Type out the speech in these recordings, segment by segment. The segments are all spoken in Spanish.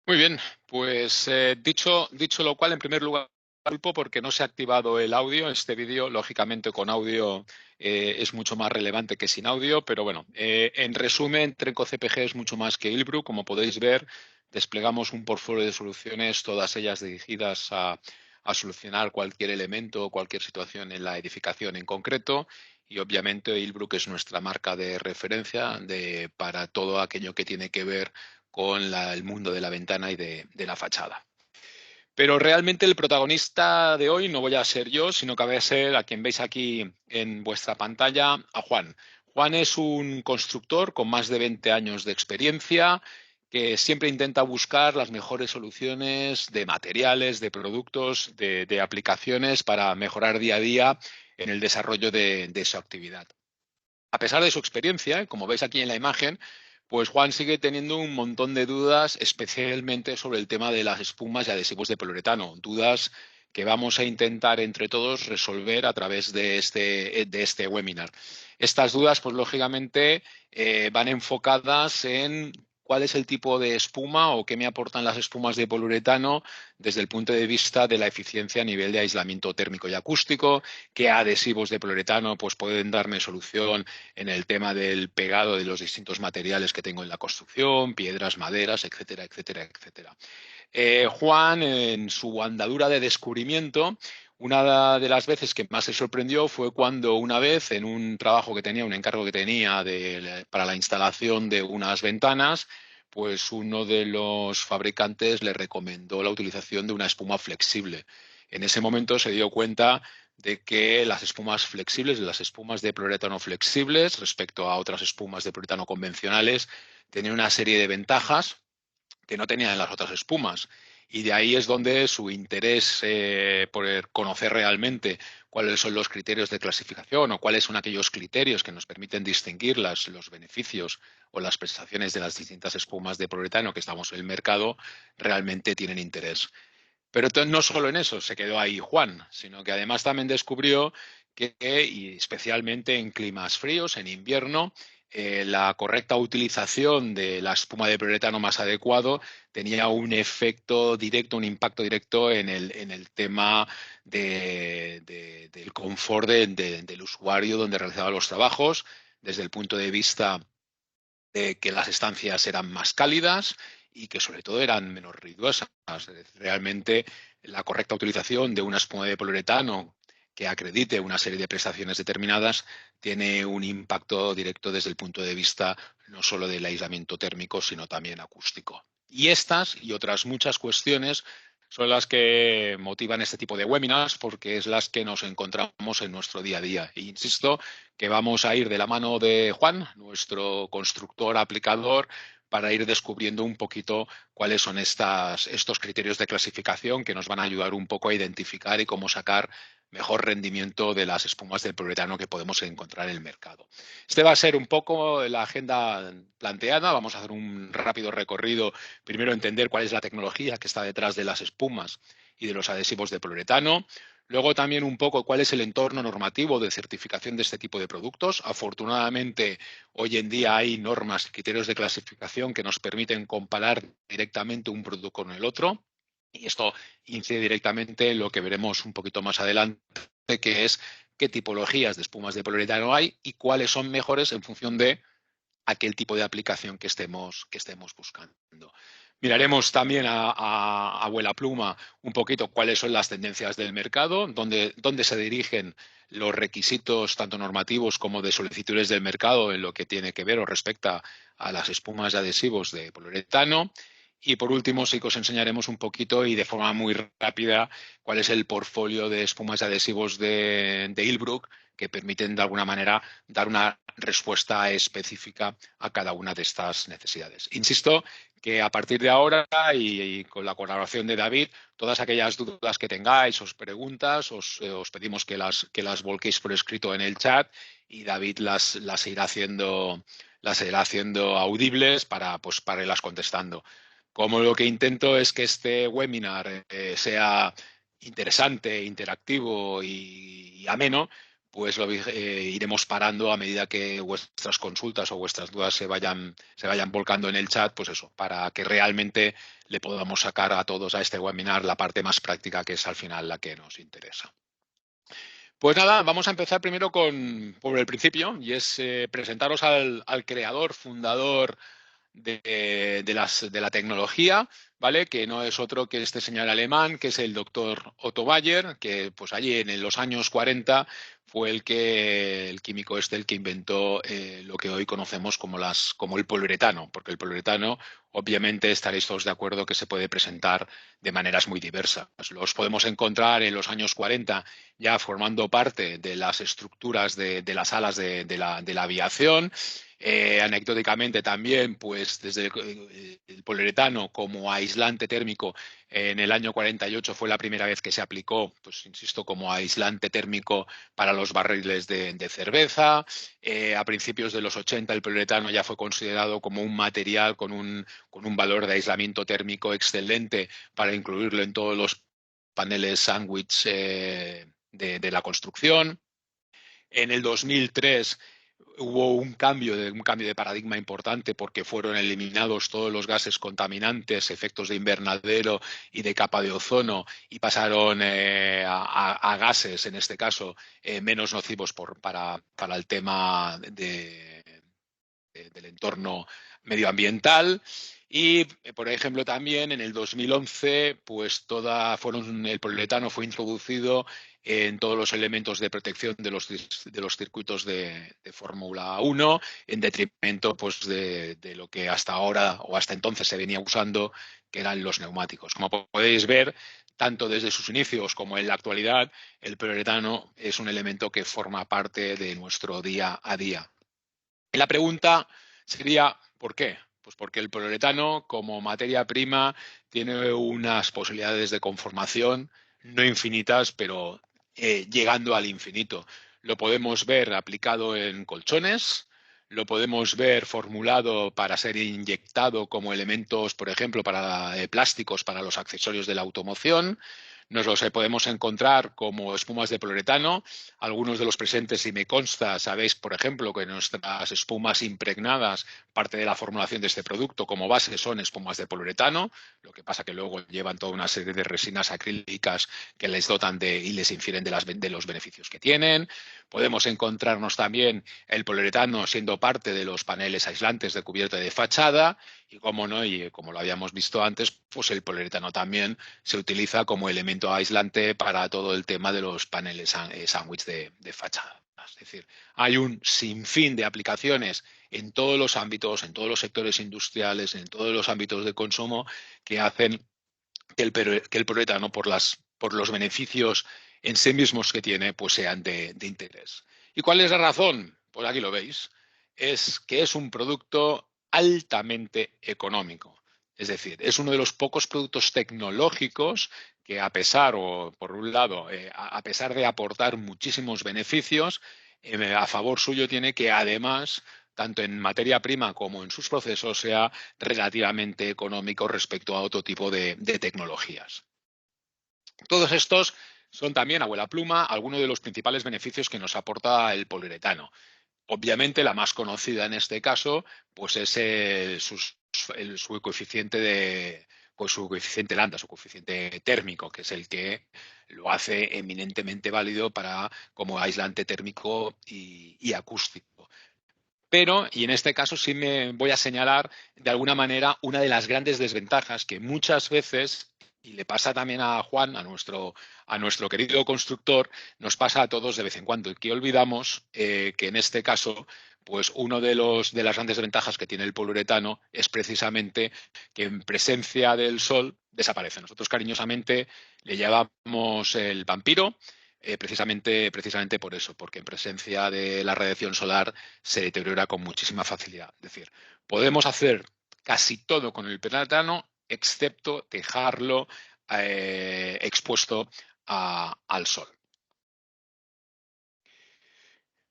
Muy bien, pues dicho lo cual, en primer lugar, disculpo porque no se ha activado el audio. Este vídeo, lógicamente, con audio es mucho más relevante que sin audio, pero bueno, en resumen, Trenco CPG es mucho más que Ilbru. Como podéis ver, desplegamos un portfolio de soluciones, todas ellas dirigidas a solucionar cualquier elemento o cualquier situación en la edificación en concreto. Y obviamente Ilbrook es nuestra marca de referencia para todo aquello que tiene que ver con el mundo de la ventana y de la fachada. Pero realmente el protagonista de hoy no voy a ser yo, sino que voy a ser a quien veis aquí en vuestra pantalla, a Juan. Juan es un constructor con más de 20 años de experiencia que siempre intenta buscar las mejores soluciones de materiales, de productos, de aplicaciones para mejorar día a día en el desarrollo de su actividad. A pesar de su experiencia, como veis aquí en la imagen, pues Juan sigue teniendo un montón de dudas, especialmente sobre el tema de las espumas y adhesivos de poliuretano. Dudas que vamos a intentar entre todos resolver a través de este webinar. Estas dudas, pues lógicamente, van enfocadas en cuál es el tipo de espuma o qué me aportan las espumas de poliuretano desde el punto de vista de la eficiencia a nivel de aislamiento térmico y acústico, qué adhesivos de poliuretano pues, pueden darme solución en el tema del pegado de los distintos materiales que tengo en la construcción, piedras, maderas, etcétera, etcétera, etcétera. Juan, en su andadura de descubrimiento, una de las veces que más se sorprendió fue cuando una vez en un trabajo que tenía, un encargo que tenía para la instalación de unas ventanas, pues uno de los fabricantes le recomendó la utilización de una espuma flexible. En ese momento se dio cuenta de que las espumas flexibles, las espumas de poliuretano flexibles respecto a otras espumas de poliuretano convencionales, tenían una serie de ventajas que no tenían las otras espumas. Y de ahí es donde su interés por conocer realmente cuáles son los criterios de clasificación o cuáles son aquellos criterios que nos permiten distinguir los beneficios o las prestaciones de las distintas espumas de poliuretano que estamos en el mercado, realmente tienen interés. Pero no solo en eso se quedó ahí Juan, sino que además también descubrió que, y especialmente en climas fríos, en invierno, la correcta utilización de la espuma de poliuretano más adecuado tenía un efecto directo, un impacto directo en el tema del confort del usuario donde realizaba los trabajos, desde el punto de vista de que las estancias eran más cálidas y que sobre todo eran menos ruidosas. Realmente la correcta utilización de una espuma de poliuretano que acredite una serie de prestaciones determinadas tiene un impacto directo desde el punto de vista no solo del aislamiento térmico, sino también acústico. Y estas y otras muchas cuestiones son las que motivan este tipo de webinars porque es las que nos encontramos en nuestro día a día. E insisto que vamos a ir de la mano de Juan, nuestro constructor aplicador, para ir descubriendo un poquito cuáles son estos criterios de clasificación que nos van a ayudar un poco a identificar y cómo sacar mejor rendimiento de las espumas del poliuretano que podemos encontrar en el mercado. Este va a ser un poco la agenda planteada. Vamos a hacer un rápido recorrido. Primero, entender cuál es la tecnología que está detrás de las espumas y de los adhesivos de poliuretano. Luego también un poco cuál es el entorno normativo de certificación de este tipo de productos. Afortunadamente, hoy en día hay normas y criterios de clasificación que nos permiten comparar directamente un producto con el otro. Y esto incide directamente en lo que veremos un poquito más adelante, que es qué tipologías de espumas de poliuretano hay y cuáles son mejores en función de aquel tipo de aplicación que estemos buscando. Miraremos también a abuela pluma un poquito cuáles son las tendencias del mercado, dónde se dirigen los requisitos tanto normativos como de solicitudes del mercado en lo que tiene que ver o respecta a las espumas y adhesivos de poliuretano. Y por último, sí que os enseñaremos un poquito y de forma muy rápida cuál es el portfolio de espumas y adhesivos de Ilbrook que permiten de alguna manera dar una respuesta específica a cada una de estas necesidades. Insisto que a partir de ahora y con la colaboración de David, todas aquellas dudas que tengáis, os preguntas, os pedimos que las volquéis por escrito en el chat y David las irá haciendo audibles para irlas contestando. Como lo que intento es que este webinar sea interesante, interactivo y ameno, pues iremos parando a medida que vuestras consultas o vuestras dudas se vayan volcando en el chat, pues eso, para que realmente le podamos sacar a todos a este webinar la parte más práctica, que es al final la que nos interesa. Pues nada, vamos a empezar primero por el principio, y es presentaros al creador, fundador de la tecnología, ¿vale? Que no es otro que este señor alemán, que es el doctor Otto Bayer, que pues allí en los años 40 fue el químico el que inventó lo que hoy conocemos como el poliuretano, porque el poliuretano, obviamente estaréis todos de acuerdo que se puede presentar de maneras muy diversas. Los podemos encontrar en los años 40 ya formando parte de las estructuras de las alas de la aviación. Anecdóticamente también, pues desde el poliuretano como aislante térmico en el año 48 fue la primera vez que se aplicó, pues insisto, como aislante térmico para los barriles de cerveza. A principios de los 80 el poliuretano ya fue considerado como un material con un valor de aislamiento térmico excelente para incluirlo en todos los paneles sándwich de la construcción. En el 2003 hubo un cambio de paradigma importante porque fueron eliminados todos los gases contaminantes, efectos de invernadero y de capa de ozono, y pasaron a gases, en este caso, menos nocivos para el tema del entorno medioambiental. Y, por ejemplo, también en el 2011, pues el poliuretano fue introducido en todos los elementos de protección de los circuitos de Fórmula 1, en detrimento pues, de lo que hasta ahora o hasta entonces se venía usando, que eran los neumáticos. Como podéis ver, tanto desde sus inicios como en la actualidad, el poliuretano es un elemento que forma parte de nuestro día a día. Y la pregunta sería, ¿por qué? Pues porque el poliuretano, como materia prima, tiene unas posibilidades de conformación no infinitas, pero llegando al infinito. Lo podemos ver aplicado en colchones, lo podemos ver formulado para ser inyectado como elementos, por ejemplo, para plásticos para los accesorios de la automoción. Nos los podemos encontrar como espumas de poliuretano. Algunos de los presentes, si me consta, sabéis, por ejemplo, que nuestras espumas impregnadas, parte de la formulación de este producto como base son espumas de poliuretano, lo que pasa que luego llevan toda una serie de resinas acrílicas que les dotan y les infieren de los beneficios que tienen. Podemos encontrarnos también el poliuretano siendo parte de los paneles aislantes de cubierta de fachada y, como no, y como lo habíamos visto antes, pues el poliuretano también se utiliza como elemento aislante para todo el tema de los paneles sándwich de fachada. Es decir, hay un sinfín de aplicaciones en todos los ámbitos, en todos los sectores industriales, en todos los ámbitos de consumo que hacen que el poliuretano, por los beneficios en sí mismos que tiene, pues sean de interés. ¿Y cuál es la razón? Pues aquí lo veis. Es que es un producto altamente económico. Es decir, es uno de los pocos productos tecnológicos que o por un lado, a pesar de aportar muchísimos beneficios, a favor suyo tiene que además, tanto en materia prima como en sus procesos, sea relativamente económico respecto a otro tipo de tecnologías. Todos estos son también, abuela pluma, algunos de los principales beneficios que nos aporta el poliuretano. Obviamente, la más conocida en este caso, pues es su coeficiente su coeficiente lambda, su coeficiente térmico, que es el que lo hace eminentemente válido como aislante térmico y acústico. Pero, y en este caso sí me voy a señalar de alguna manera una de las grandes desventajas que muchas veces, y le pasa también a Juan, a nuestro querido constructor, nos pasa a todos de vez en cuando, y que olvidamos que en este caso, pues uno de las grandes ventajas que tiene el poliuretano es precisamente que en presencia del sol desaparece. Nosotros cariñosamente le llamamos el vampiro. Precisamente por eso, porque en presencia de la radiación solar se deteriora con muchísima facilidad. Es decir, podemos hacer casi todo con el poliuretano, excepto dejarlo expuesto al sol.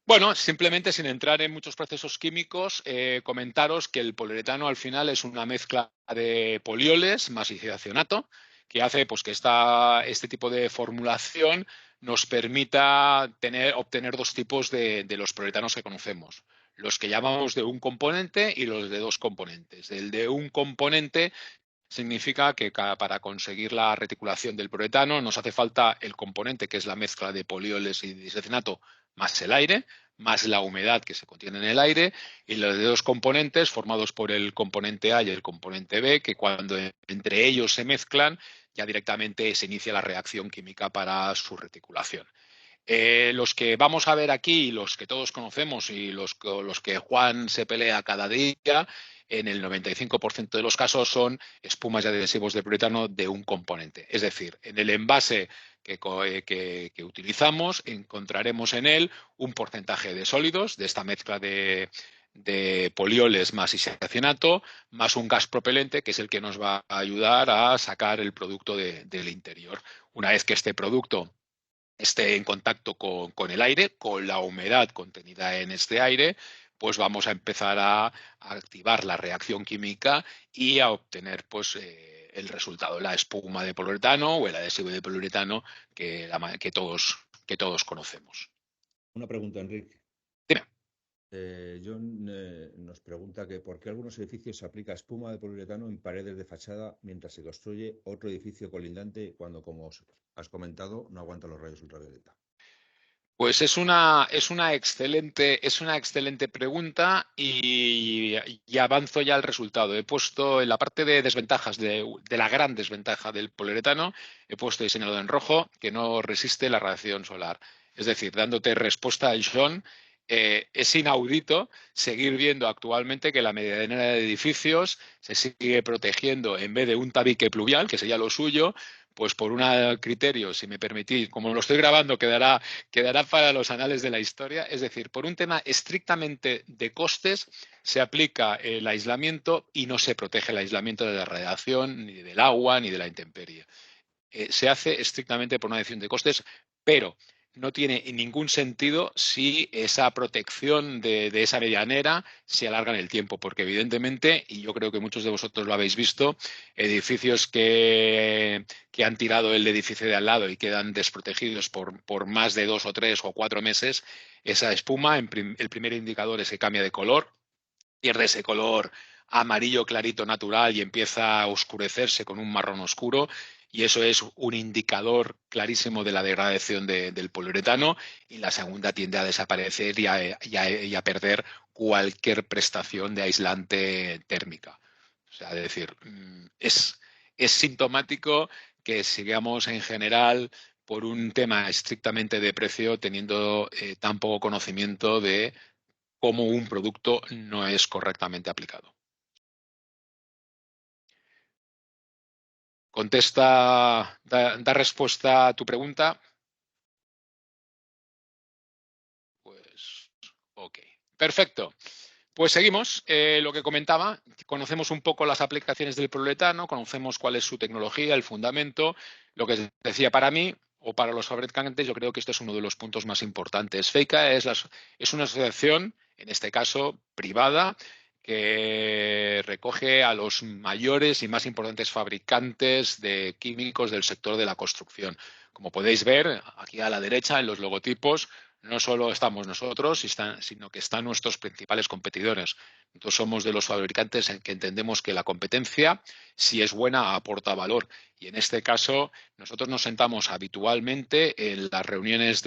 Bueno, simplemente sin entrar en muchos procesos químicos, comentaros que el poliuretano al final es una mezcla de polioles más isocianato que hace pues, que este tipo de formulación nos permita obtener dos tipos de los poliuretanos que conocemos. Los que llamamos de un componente y los de dos componentes. El de un componente significa que para conseguir la reticulación del poliuretano nos hace falta el componente, que es la mezcla de polioles y disacinato, más el aire, más la humedad que se contiene en el aire, y los de dos componentes formados por el componente A y el componente B, que cuando entre ellos se mezclan, ya directamente se inicia la reacción química para su reticulación. Los que vamos a ver aquí, los que todos conocemos y los que Juan se pelea cada día, en el 95% de los casos son espumas y adhesivos de poliuretano de un componente. Es decir, en el envase que utilizamos encontraremos en él un porcentaje de sólidos de esta mezcla de polioles más isocianato, más un gas propelente, que es el que nos va a ayudar a sacar el producto del interior. Una vez que este producto esté en contacto con el aire, con la humedad contenida en este aire, pues vamos a empezar a activar la reacción química y a obtener pues, el resultado, la espuma de poliuretano o el adhesivo de poliuretano que todos conocemos. Una pregunta, Enrique. Dime. John nos pregunta que por qué algunos edificios se aplica espuma de poliuretano en paredes de fachada mientras se construye otro edificio colindante cuando, como has comentado, no aguanta los rayos ultravioleta. Pues es una excelente pregunta y avanzo ya al resultado. He puesto en la parte de desventajas, de la gran desventaja del poliuretano, he puesto señalado en rojo que no resiste la radiación solar. Es decir, dándote respuesta al John, es inaudito seguir viendo actualmente que la medianera de edificios se sigue protegiendo en vez de un tabique pluvial, que sería lo suyo, pues por un criterio, si me permitís, como lo estoy grabando, quedará para los anales de la historia. Es decir, por un tema estrictamente de costes, se aplica el aislamiento y no se protege el aislamiento de la radiación, ni del agua, ni de la intemperie. Se hace estrictamente por una decisión de costes, pero no tiene ningún sentido si esa protección de esa medianera se alarga en el tiempo, porque evidentemente, y yo creo que muchos de vosotros lo habéis visto, edificios que han tirado el edificio de al lado y quedan desprotegidos por más de 2 o 3 o 4 meses, esa espuma, el primer indicador es que cambia de color, pierde ese color amarillo clarito natural y empieza a oscurecerse con un marrón oscuro, y eso es un indicador clarísimo de la degradación del poliuretano, y la segunda tiende a desaparecer y a perder cualquier prestación de aislante térmica. O sea, es decir, es sintomático que sigamos en general por un tema estrictamente de precio teniendo tan poco conocimiento de cómo un producto no es correctamente aplicado. Da respuesta a tu pregunta. Pues, ok. Perfecto. Pues seguimos. Lo que comentaba, conocemos un poco las aplicaciones del poliuretano, conocemos cuál es su tecnología, el fundamento. Lo que decía para mí, o para los fabricantes, yo creo que este es uno de los puntos más importantes. FEICA es una asociación, en este caso privada, que recoge a los mayores y más importantes fabricantes de químicos del sector de la construcción. Como podéis ver, aquí a la derecha, en los logotipos, no solo estamos nosotros, sino que están nuestros principales competidores. Nosotros somos de los fabricantes en que entendemos que la competencia, si es buena, aporta valor. Y en este caso, nosotros nos sentamos habitualmente en las reuniones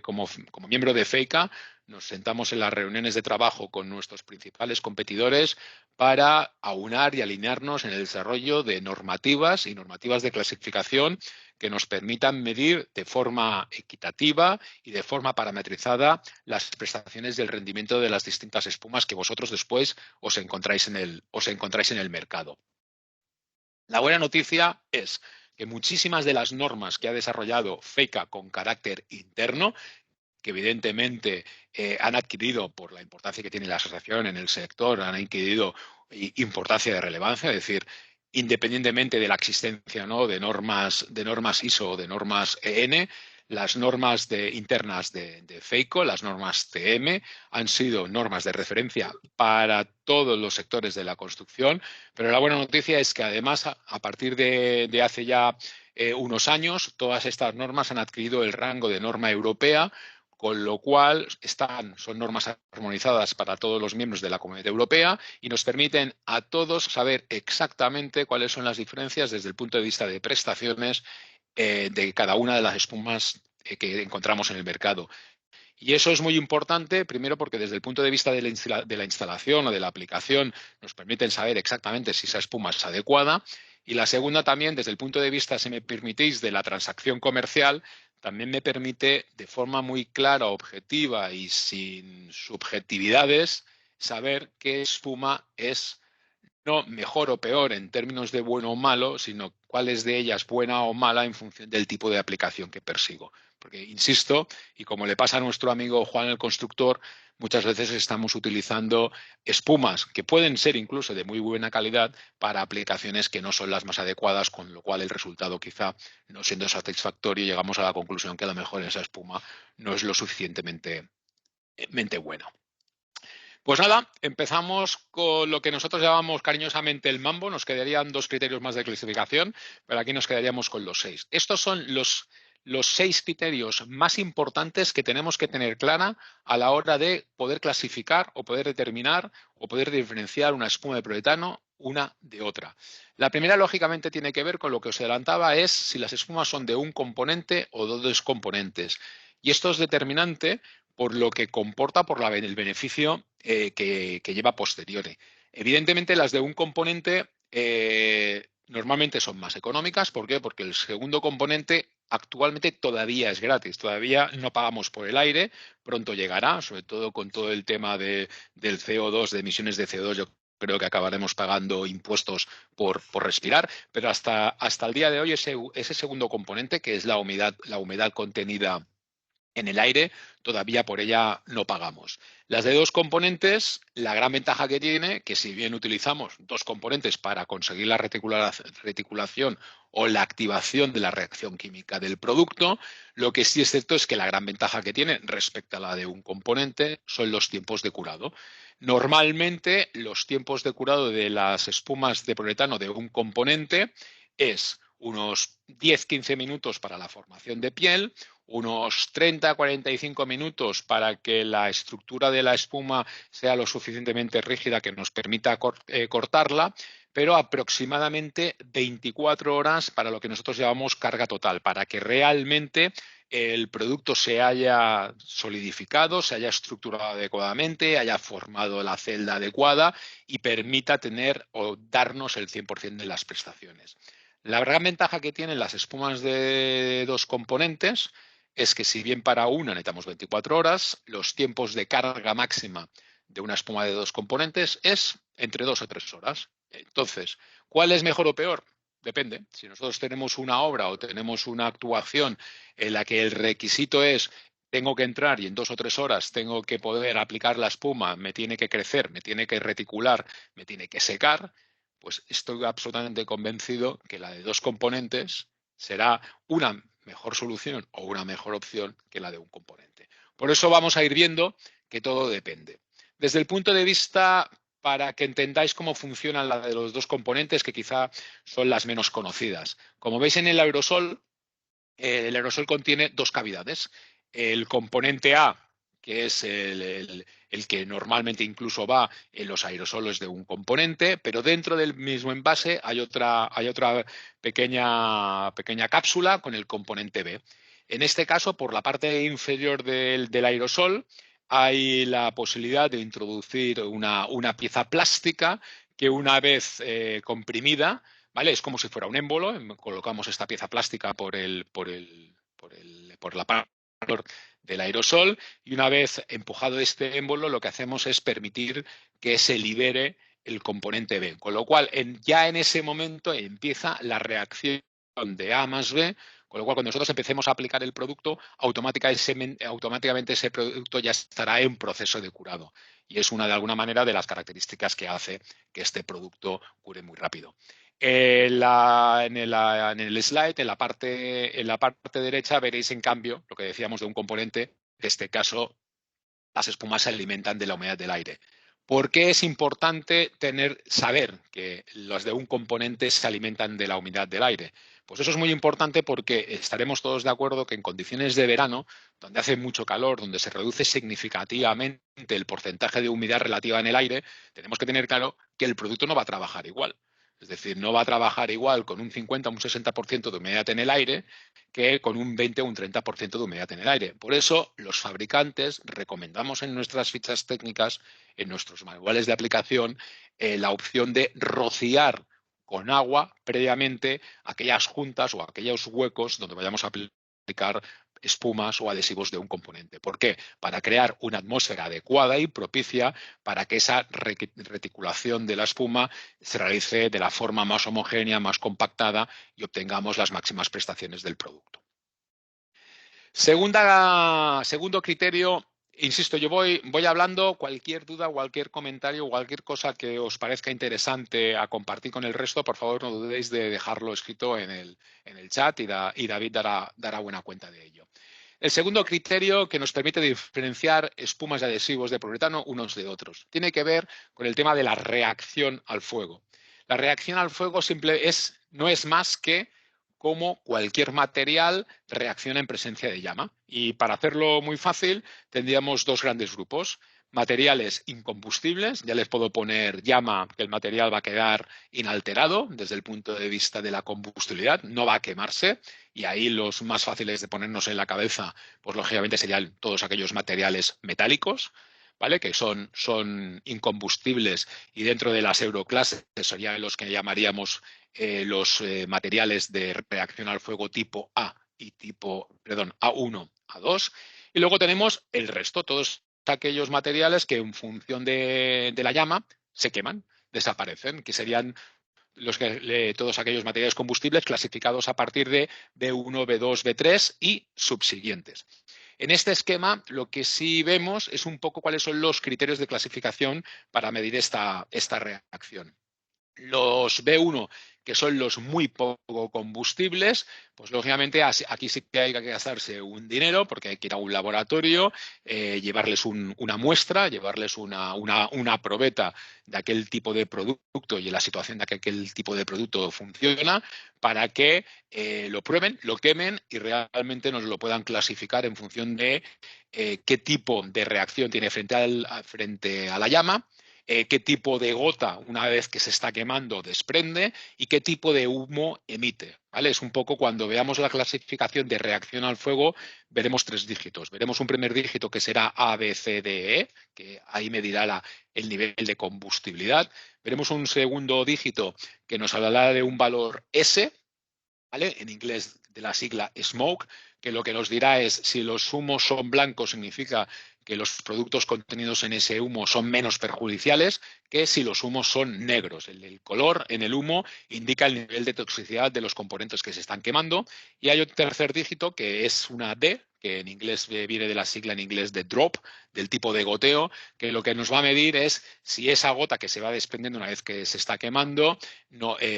como miembro de FEICA, nos sentamos en las reuniones de trabajo con nuestros principales competidores para aunar y alinearnos en el desarrollo de normativas y normativas de clasificación que nos permitan medir de forma equitativa y de forma parametrizada las prestaciones del rendimiento de las distintas espumas que vosotros después os encontráis en el mercado. La buena noticia es que muchísimas de las normas que ha desarrollado FEICA con carácter interno, que evidentemente han adquirido, por la importancia que tiene la asociación en el sector, han adquirido importancia de relevancia, es decir, independientemente de la existencia, ¿no?, de normas ISO o de normas EN, las normas internas de FEICO, las normas TM, han sido normas de referencia para todos los sectores de la construcción, pero la buena noticia es que además, a partir de hace ya unos años, todas estas normas han adquirido el rango de norma europea, con lo cual son normas armonizadas para todos los miembros de la Comunidad Europea y nos permiten a todos saber exactamente cuáles son las diferencias desde el punto de vista de prestaciones de cada una de las espumas que encontramos en el mercado. Y eso es muy importante, primero porque desde el punto de vista de la instalación o de la aplicación nos permiten saber exactamente si esa espuma es adecuada. Y la segunda también, desde el punto de vista, si me permitís, de la transacción comercial, también me permite de forma muy clara, objetiva y sin subjetividades saber qué espuma es no mejor o peor en términos de bueno o malo, sino cuál es de ellas buena o mala en función del tipo de aplicación que persigo. Porque, insisto, y como le pasa a nuestro amigo Juan el constructor, muchas veces estamos utilizando espumas que pueden ser incluso de muy buena calidad para aplicaciones que no son las más adecuadas, con lo cual el resultado quizá no siendo satisfactorio llegamos a la conclusión que a lo mejor esa espuma no es lo suficientemente bueno. Pues nada, empezamos con lo que nosotros llamamos cariñosamente el mambo. Nos quedarían 2 criterios más de clasificación, pero aquí nos quedaríamos con los 6. Estos son los 6 criterios más importantes que tenemos que tener clara a la hora de poder clasificar o poder determinar o poder diferenciar una espuma de poliuretano una de otra. La primera, lógicamente, tiene que ver con lo que os adelantaba, es si las espumas son de un componente o de 2 componentes. Y esto es determinante por lo que comporta, por el beneficio que lleva posteriori. Evidentemente, las de un componente normalmente son más económicas. ¿Por qué? Porque el segundo componente actualmente todavía es gratis, todavía no pagamos por el aire, pronto llegará, sobre todo con todo el tema del CO2, de emisiones de CO2, yo creo que acabaremos pagando impuestos por respirar, pero hasta el día de hoy ese segundo componente, que es la humedad contenida en el aire, todavía por ella no pagamos. Las de 2 componentes, la gran ventaja que tiene, que si bien utilizamos 2 componentes para conseguir la reticulación o la activación de la reacción química del producto, lo que sí es cierto es que la gran ventaja que tiene respecto a la de un componente son los tiempos de curado. Normalmente, los tiempos de curado de las espumas de poliuretano de un componente es unos 10-15 minutos para la formación de piel, unos 30-45 minutos para que la estructura de la espuma sea lo suficientemente rígida que nos permita cortarla, pero aproximadamente 24 horas para lo que nosotros llamamos carga total, para que realmente el producto se haya solidificado, se haya estructurado adecuadamente, haya formado la celda adecuada y permita tener o darnos el 100% de las prestaciones. La gran ventaja que tienen las espumas de 2 componentes es que si bien para una necesitamos 24 horas, los tiempos de carga máxima de una espuma de 2 componentes es entre 2 o 3 horas. Entonces, ¿cuál es mejor o peor? Depende. Si nosotros tenemos una obra o tenemos una actuación en la que el requisito es tengo que entrar y en 2 o 3 horas tengo que poder aplicar la espuma, me tiene que crecer, me tiene que reticular, me tiene que secar, pues estoy absolutamente convencido que la de 2 componentes será una mejor solución o una mejor opción que la de un componente. Por eso vamos a ir viendo que todo depende. Desde el punto de vista, para que entendáis cómo funciona la de los 2 componentes, que quizá son las menos conocidas. Como veis en el aerosol contiene 2 cavidades. El componente A, que es el que normalmente incluso va en los aerosoles de un componente, pero dentro del mismo envase hay otra pequeña cápsula con el componente B. En este caso, por la parte inferior del aerosol, hay la posibilidad de introducir una pieza plástica que una vez comprimida, ¿vale? Es como si fuera un émbolo, colocamos esta pieza plástica por la parte del aerosol y una vez empujado este émbolo lo que hacemos es permitir que se libere el componente B, con lo cual ya en ese momento empieza la reacción de A más B, con lo cual cuando nosotros empecemos a aplicar el producto, automáticamente ese producto ya estará en proceso de curado y es de alguna manera de las características que hace que este producto cure muy rápido. En el slide, en la parte derecha, veréis en cambio lo que decíamos de un componente. En este caso, las espumas se alimentan de la humedad del aire. ¿Por qué es importante saber que los de un componente se alimentan de la humedad del aire? Pues eso es muy importante porque estaremos todos de acuerdo que en condiciones de verano, donde hace mucho calor, donde se reduce significativamente el porcentaje de humedad relativa en el aire, tenemos que tener claro que el producto no va a trabajar igual. Es decir, no va a trabajar igual con un 50 o un 60% de humedad en el aire que con un 20 o un 30% de humedad en el aire. Por eso, los fabricantes recomendamos en nuestras fichas técnicas, en nuestros manuales de aplicación, la opción de rociar con agua previamente aquellas juntas o aquellos huecos donde vayamos a aplicar espumas o adhesivos de un componente. ¿Por qué? Para crear una atmósfera adecuada y propicia para que esa reticulación de la espuma se realice de la forma más homogénea, más compactada y obtengamos las máximas prestaciones del producto. Segundo criterio, insisto, yo voy hablando, cualquier duda, cualquier comentario, cualquier cosa que os parezca interesante a compartir con el resto, por favor no dudéis de dejarlo escrito en el chat y David dará buena cuenta de ello. El segundo criterio que nos permite diferenciar espumas y adhesivos de poliuretano unos de otros tiene que ver con el tema de la reacción al fuego. La reacción al fuego no es más que cómo cualquier material reacciona en presencia de llama. Y para hacerlo muy fácil, tendríamos dos grandes grupos. Materiales incombustibles, ya les puedo poner llama, que el material va a quedar inalterado desde el punto de vista de la combustibilidad, no va a quemarse, y ahí los más fáciles de ponernos en la cabeza, pues lógicamente serían todos aquellos materiales metálicos, ¿vale? Que son incombustibles y dentro de las euroclases serían los que llamaríamos los materiales de reacción al fuego tipo A y A1, A2. Y luego tenemos el resto, todos aquellos materiales que en función de la llama se queman, desaparecen, que serían todos aquellos materiales combustibles clasificados a partir de B1, B2, B3 y subsiguientes. En este esquema, lo que sí vemos es un poco cuáles son los criterios de clasificación para medir esta reacción. Los B1, que son los muy poco combustibles, pues lógicamente aquí sí que hay que gastarse un dinero porque hay que ir a un laboratorio, llevarles una muestra, llevarles una probeta de aquel tipo de producto y en la situación de que aquel tipo de producto funciona para que lo prueben, lo quemen y realmente nos lo puedan clasificar en función de qué tipo de reacción tiene frente a la llama, qué tipo de gota, una vez que se está quemando, desprende y qué tipo de humo emite. ¿Vale? Es un poco cuando veamos la clasificación de reacción al fuego, veremos tres dígitos. Veremos un primer dígito que será A, B, C, D, E, que ahí medirá el nivel de combustibilidad. Veremos un segundo dígito que nos hablará de un valor S, ¿vale? En inglés de la sigla smoke, que lo que nos dirá es si los humos son blancos significa que los productos contenidos en ese humo son menos perjudiciales que si los humos son negros. El color en el humo indica el nivel de toxicidad de los componentes que se están quemando. Y hay un tercer dígito que es una D, que en inglés viene de la sigla en inglés de drop, del tipo de goteo, que lo que nos va a medir es si esa gota que se va desprendiendo una vez que se está quemando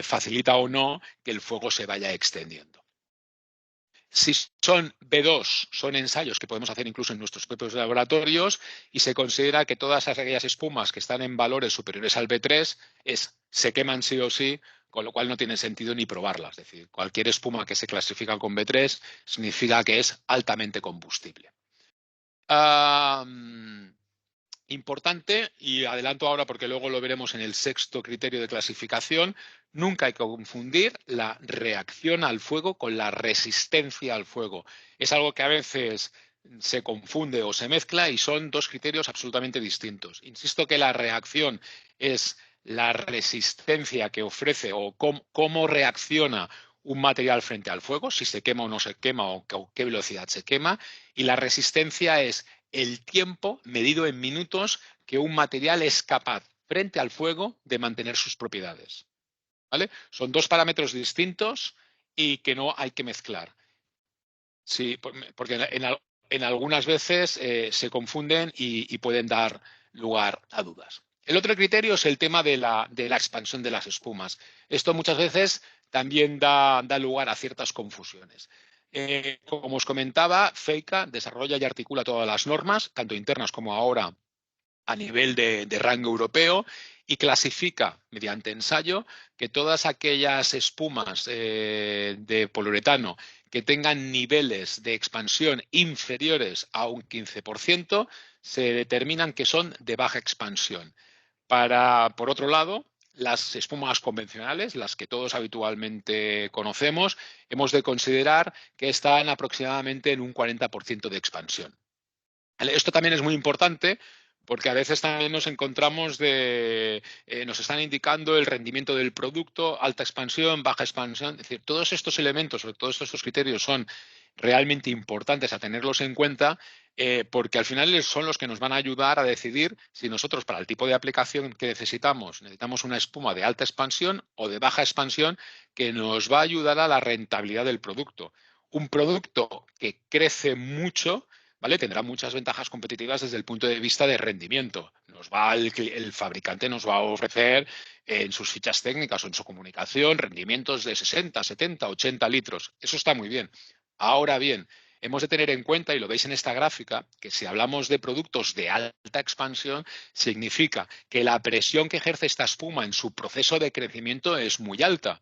facilita o no que el fuego se vaya extendiendo. Si son B2, son ensayos que podemos hacer incluso en nuestros propios laboratorios y se considera que todas aquellas espumas que están en valores superiores al B3 se queman sí o sí, con lo cual no tiene sentido ni probarlas. Es decir, cualquier espuma que se clasifica con B3 significa que es altamente combustible. Importante, y adelanto ahora porque luego lo veremos en el sexto criterio de clasificación, nunca hay que confundir la reacción al fuego con la resistencia al fuego. Es algo que a veces se confunde o se mezcla y son dos criterios absolutamente distintos. Insisto que la reacción es la resistencia que ofrece o cómo reacciona un material frente al fuego, si se quema o no se quema o qué velocidad se quema, y la resistencia es el tiempo medido en minutos que un material es capaz frente al fuego de mantener sus propiedades. ¿Vale? Son dos parámetros distintos y que no hay que mezclar. Sí, porque en algunas veces se confunden y pueden dar lugar a dudas. El otro criterio es el tema de la expansión de las espumas. Esto muchas veces también da lugar a ciertas confusiones. Como os comentaba, FEICA desarrolla y articula todas las normas, tanto internas como ahora a nivel de rango europeo y clasifica mediante ensayo que todas aquellas espumas de poliuretano que tengan niveles de expansión inferiores a un 15% se determinan que son de baja expansión. Por otro lado, las espumas convencionales, las que todos habitualmente conocemos, hemos de considerar que están aproximadamente en un 40% de expansión. Esto también es muy importante porque a veces también nos encontramos nos están indicando el rendimiento del producto, alta expansión, baja expansión. Es decir, todos estos elementos o todos estos criterios son realmente importantes a tenerlos en cuenta porque al final son los que nos van a ayudar a decidir si nosotros para el tipo de aplicación que necesitamos una espuma de alta expansión o de baja expansión que nos va a ayudar a la rentabilidad del producto. Un producto que crece mucho, ¿vale? Tendrá muchas ventajas competitivas desde el punto de vista de rendimiento. El fabricante nos va a ofrecer en sus fichas técnicas o en su comunicación rendimientos de 60, 70, 80 litros. Eso está muy bien. Ahora bien, hemos de tener en cuenta, y lo veis en esta gráfica, que si hablamos de productos de alta expansión, significa que la presión que ejerce esta espuma en su proceso de crecimiento es muy alta.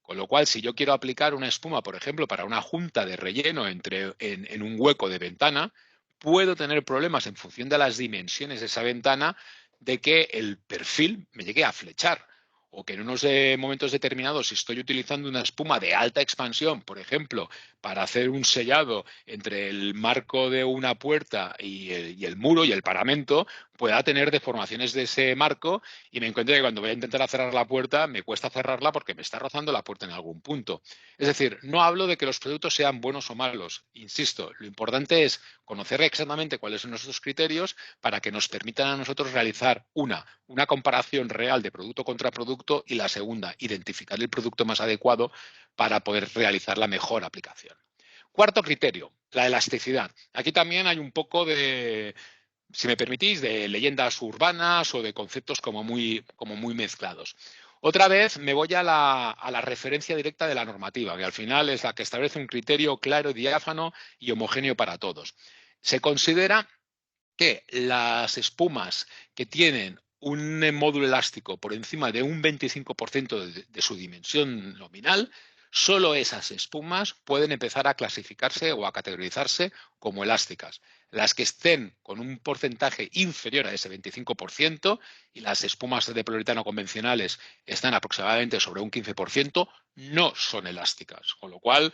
Con lo cual, si yo quiero aplicar una espuma, por ejemplo, para una junta de relleno en un hueco de ventana, puedo tener problemas en función de las dimensiones de esa ventana de que el perfil me llegue a flechar o que en unos momentos determinados, si estoy utilizando una espuma de alta expansión, por ejemplo, para hacer un sellado entre el marco de una puerta y el muro y el paramento, pueda tener deformaciones de ese marco y me encuentro que cuando voy a intentar cerrar la puerta me cuesta cerrarla porque me está rozando la puerta en algún punto. Es decir, no hablo de que los productos sean buenos o malos. Insisto, lo importante es conocer exactamente cuáles son nuestros criterios para que nos permitan a nosotros realizar una comparación real de producto contra producto y la segunda, identificar el producto más adecuado para poder realizar la mejor aplicación. Cuarto criterio, la elasticidad. Aquí también hay un poco de, si me permitís, de leyendas urbanas o de conceptos como muy mezclados. Otra vez me voy a la referencia directa de la normativa, que al final es la que establece un criterio claro, diáfano y homogéneo para todos. Se considera que las espumas que tienen un módulo elástico por encima de un 25% de su dimensión nominal, solo esas espumas pueden empezar a clasificarse o a categorizarse como elásticas. Las que estén con un porcentaje inferior a ese 25% y las espumas de poliuretano convencionales están aproximadamente sobre un 15%, no son elásticas. Con lo cual,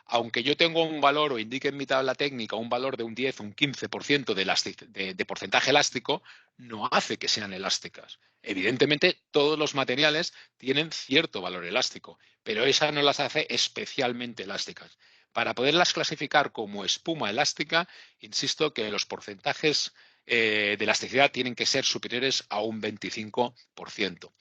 aunque yo tengo un valor o indique en mi tabla técnica un valor de un 10 o un 15% de porcentaje elástico, no hace que sean elásticas. Evidentemente, todos los materiales tienen cierto valor elástico, pero esa no las hace especialmente elásticas. Para poderlas clasificar como espuma elástica, insisto que los porcentajes de elasticidad tienen que ser superiores a un 25%.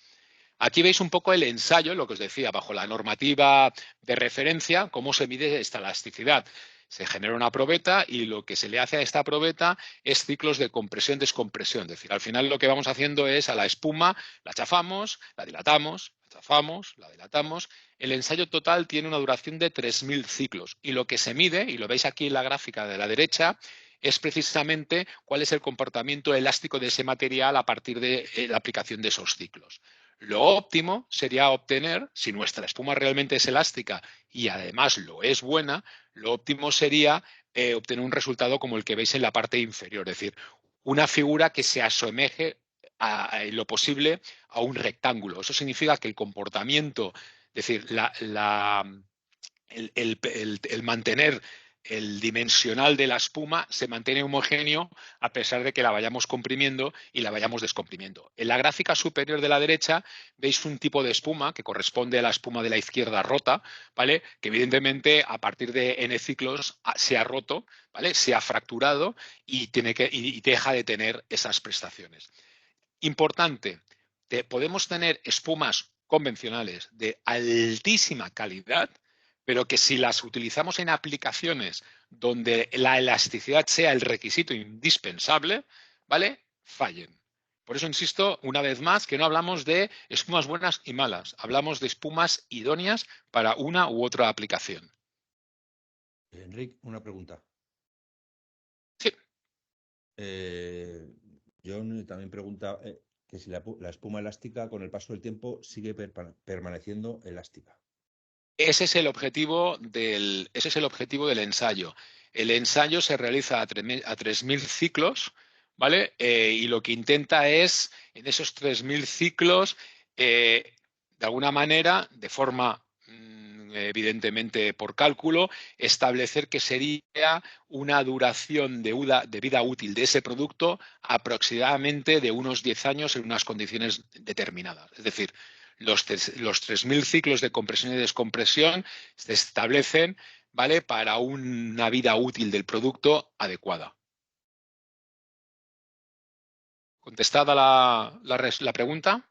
Aquí veis un poco el ensayo, lo que os decía, bajo la normativa de referencia, cómo se mide esta elasticidad. Se genera una probeta y lo que se le hace a esta probeta es ciclos de compresión-descompresión. Es decir, al final lo que vamos haciendo es a la espuma, la chafamos, la dilatamos, la chafamos, la dilatamos. El ensayo total tiene una duración de 3.000 ciclos y lo que se mide, y lo veis aquí en la gráfica de la derecha, es precisamente cuál es el comportamiento elástico de ese material a partir de la aplicación de esos ciclos. Lo óptimo sería obtener, si nuestra espuma realmente es elástica y además lo es buena, lo óptimo sería obtener un resultado como el que veis en la parte inferior, es decir, una figura que se asemeje en lo posible a un rectángulo. Eso significa que el comportamiento, es decir, el mantener el dimensional de la espuma se mantiene homogéneo a pesar de que la vayamos comprimiendo y la vayamos descomprimiendo. En la gráfica superior de la derecha veis un tipo de espuma que corresponde a la espuma de la izquierda rota, ¿vale? Que evidentemente a partir de n ciclos se ha roto, ¿vale? Se ha fracturado y deja de tener esas prestaciones. Importante, podemos tener espumas convencionales de altísima calidad, pero que si las utilizamos en aplicaciones donde la elasticidad sea el requisito indispensable, ¿vale? Fallen. Por eso insisto una vez más que no hablamos de espumas buenas y malas, hablamos de espumas idóneas para una u otra aplicación. Enrique, una pregunta. Sí. John también pregunta que si la espuma elástica con el paso del tiempo sigue permaneciendo elástica. Ese es el objetivo del ensayo. El ensayo se realiza a 3.000 ciclos, ¿vale? Y lo que intenta es, en esos 3.000 ciclos, de alguna manera, de forma evidentemente por cálculo, establecer que sería una duración de vida útil de ese producto aproximadamente de unos 10 años en unas condiciones determinadas. Es decir, los 3.000 ciclos de compresión y descompresión se establecen, ¿vale?, para una vida útil del producto adecuada. ¿Contestada la pregunta?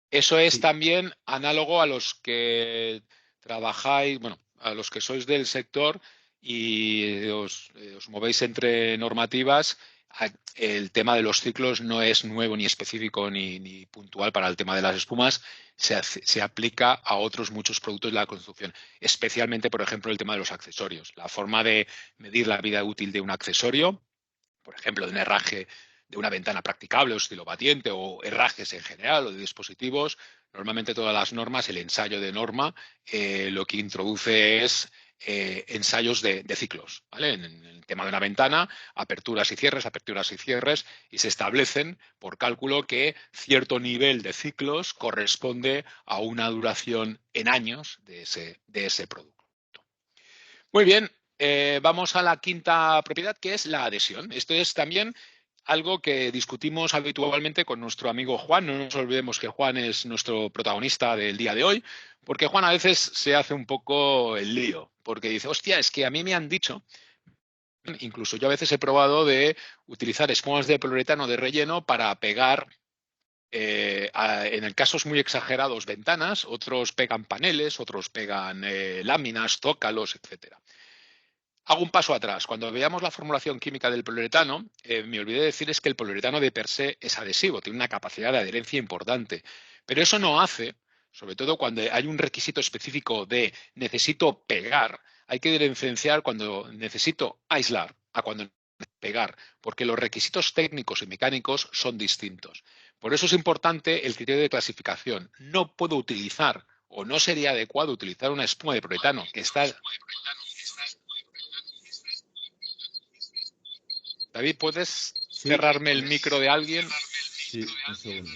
Eso es Sí, también análogo a los que trabajáis, bueno, a los que sois del sector y os movéis entre normativas. El tema de los ciclos no es nuevo ni específico ni puntual para el tema de las espumas. Se aplica a otros muchos productos de la construcción, especialmente, por ejemplo, el tema de los accesorios. La forma de medir la vida útil de un accesorio, por ejemplo, de un herraje de una ventana practicable o estilo batiente o herrajes en general o de dispositivos, normalmente todas las normas, el ensayo de norma, lo que introduce es ensayos de ciclos, ¿vale? En el tema de una ventana, aperturas y cierres, y se establecen por cálculo que cierto nivel de ciclos corresponde a una duración en años de ese producto. Muy bien, vamos a la quinta propiedad, que es la adhesión. Esto es también algo que discutimos habitualmente con nuestro amigo Juan. No nos olvidemos que Juan es nuestro protagonista del día de hoy, porque Juan a veces se hace un poco el lío, porque dice, hostia, es que a mí me han dicho, incluso yo a veces he probado de utilizar espumas de poliuretano de relleno para pegar, en el casos muy exagerados, ventanas, otros pegan paneles, otros pegan láminas, zócalos, etcétera. Hago un paso atrás. Cuando veamos la formulación química del poliuretano, me olvidé de decir es que el poliuretano de per se es adhesivo, tiene una capacidad de adherencia importante. Pero eso no hace, sobre todo cuando hay un requisito específico de necesito pegar, hay que diferenciar cuando necesito aislar a cuando necesito pegar, porque los requisitos técnicos y mecánicos son distintos. Por eso es importante el criterio de clasificación. No puedo utilizar o no sería adecuado utilizar una espuma de poliuretano que está. David, ¿puedes sí, cerrarme el micro de alguien? sí, un segundo.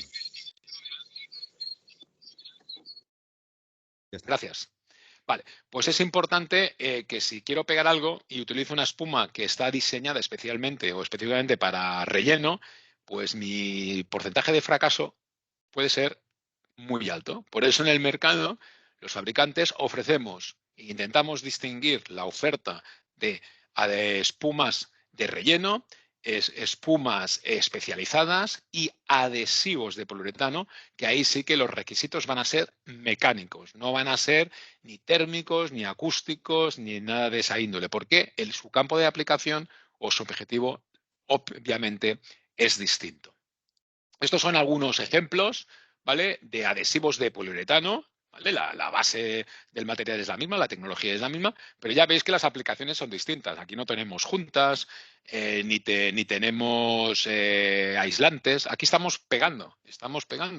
Ya está. Gracias. Vale, pues es importante que si quiero pegar algo y utilizo una espuma que está diseñada especialmente o específicamente para relleno, pues mi porcentaje de fracaso puede ser muy alto. Por eso en el mercado los fabricantes ofrecemos e intentamos distinguir la oferta de espumas de relleno, espumas especializadas y adhesivos de poliuretano, que ahí sí que los requisitos van a ser mecánicos, no van a ser ni térmicos, ni acústicos, ni nada de esa índole, porque su campo de aplicación o su objetivo obviamente es distinto. Estos son algunos ejemplos, ¿vale?, de adhesivos de poliuretano, ¿vale? La base del material es la misma, la tecnología es la misma, pero ya veis que las aplicaciones son distintas. Aquí no tenemos juntas, ni tenemos aislantes. Aquí estamos pegando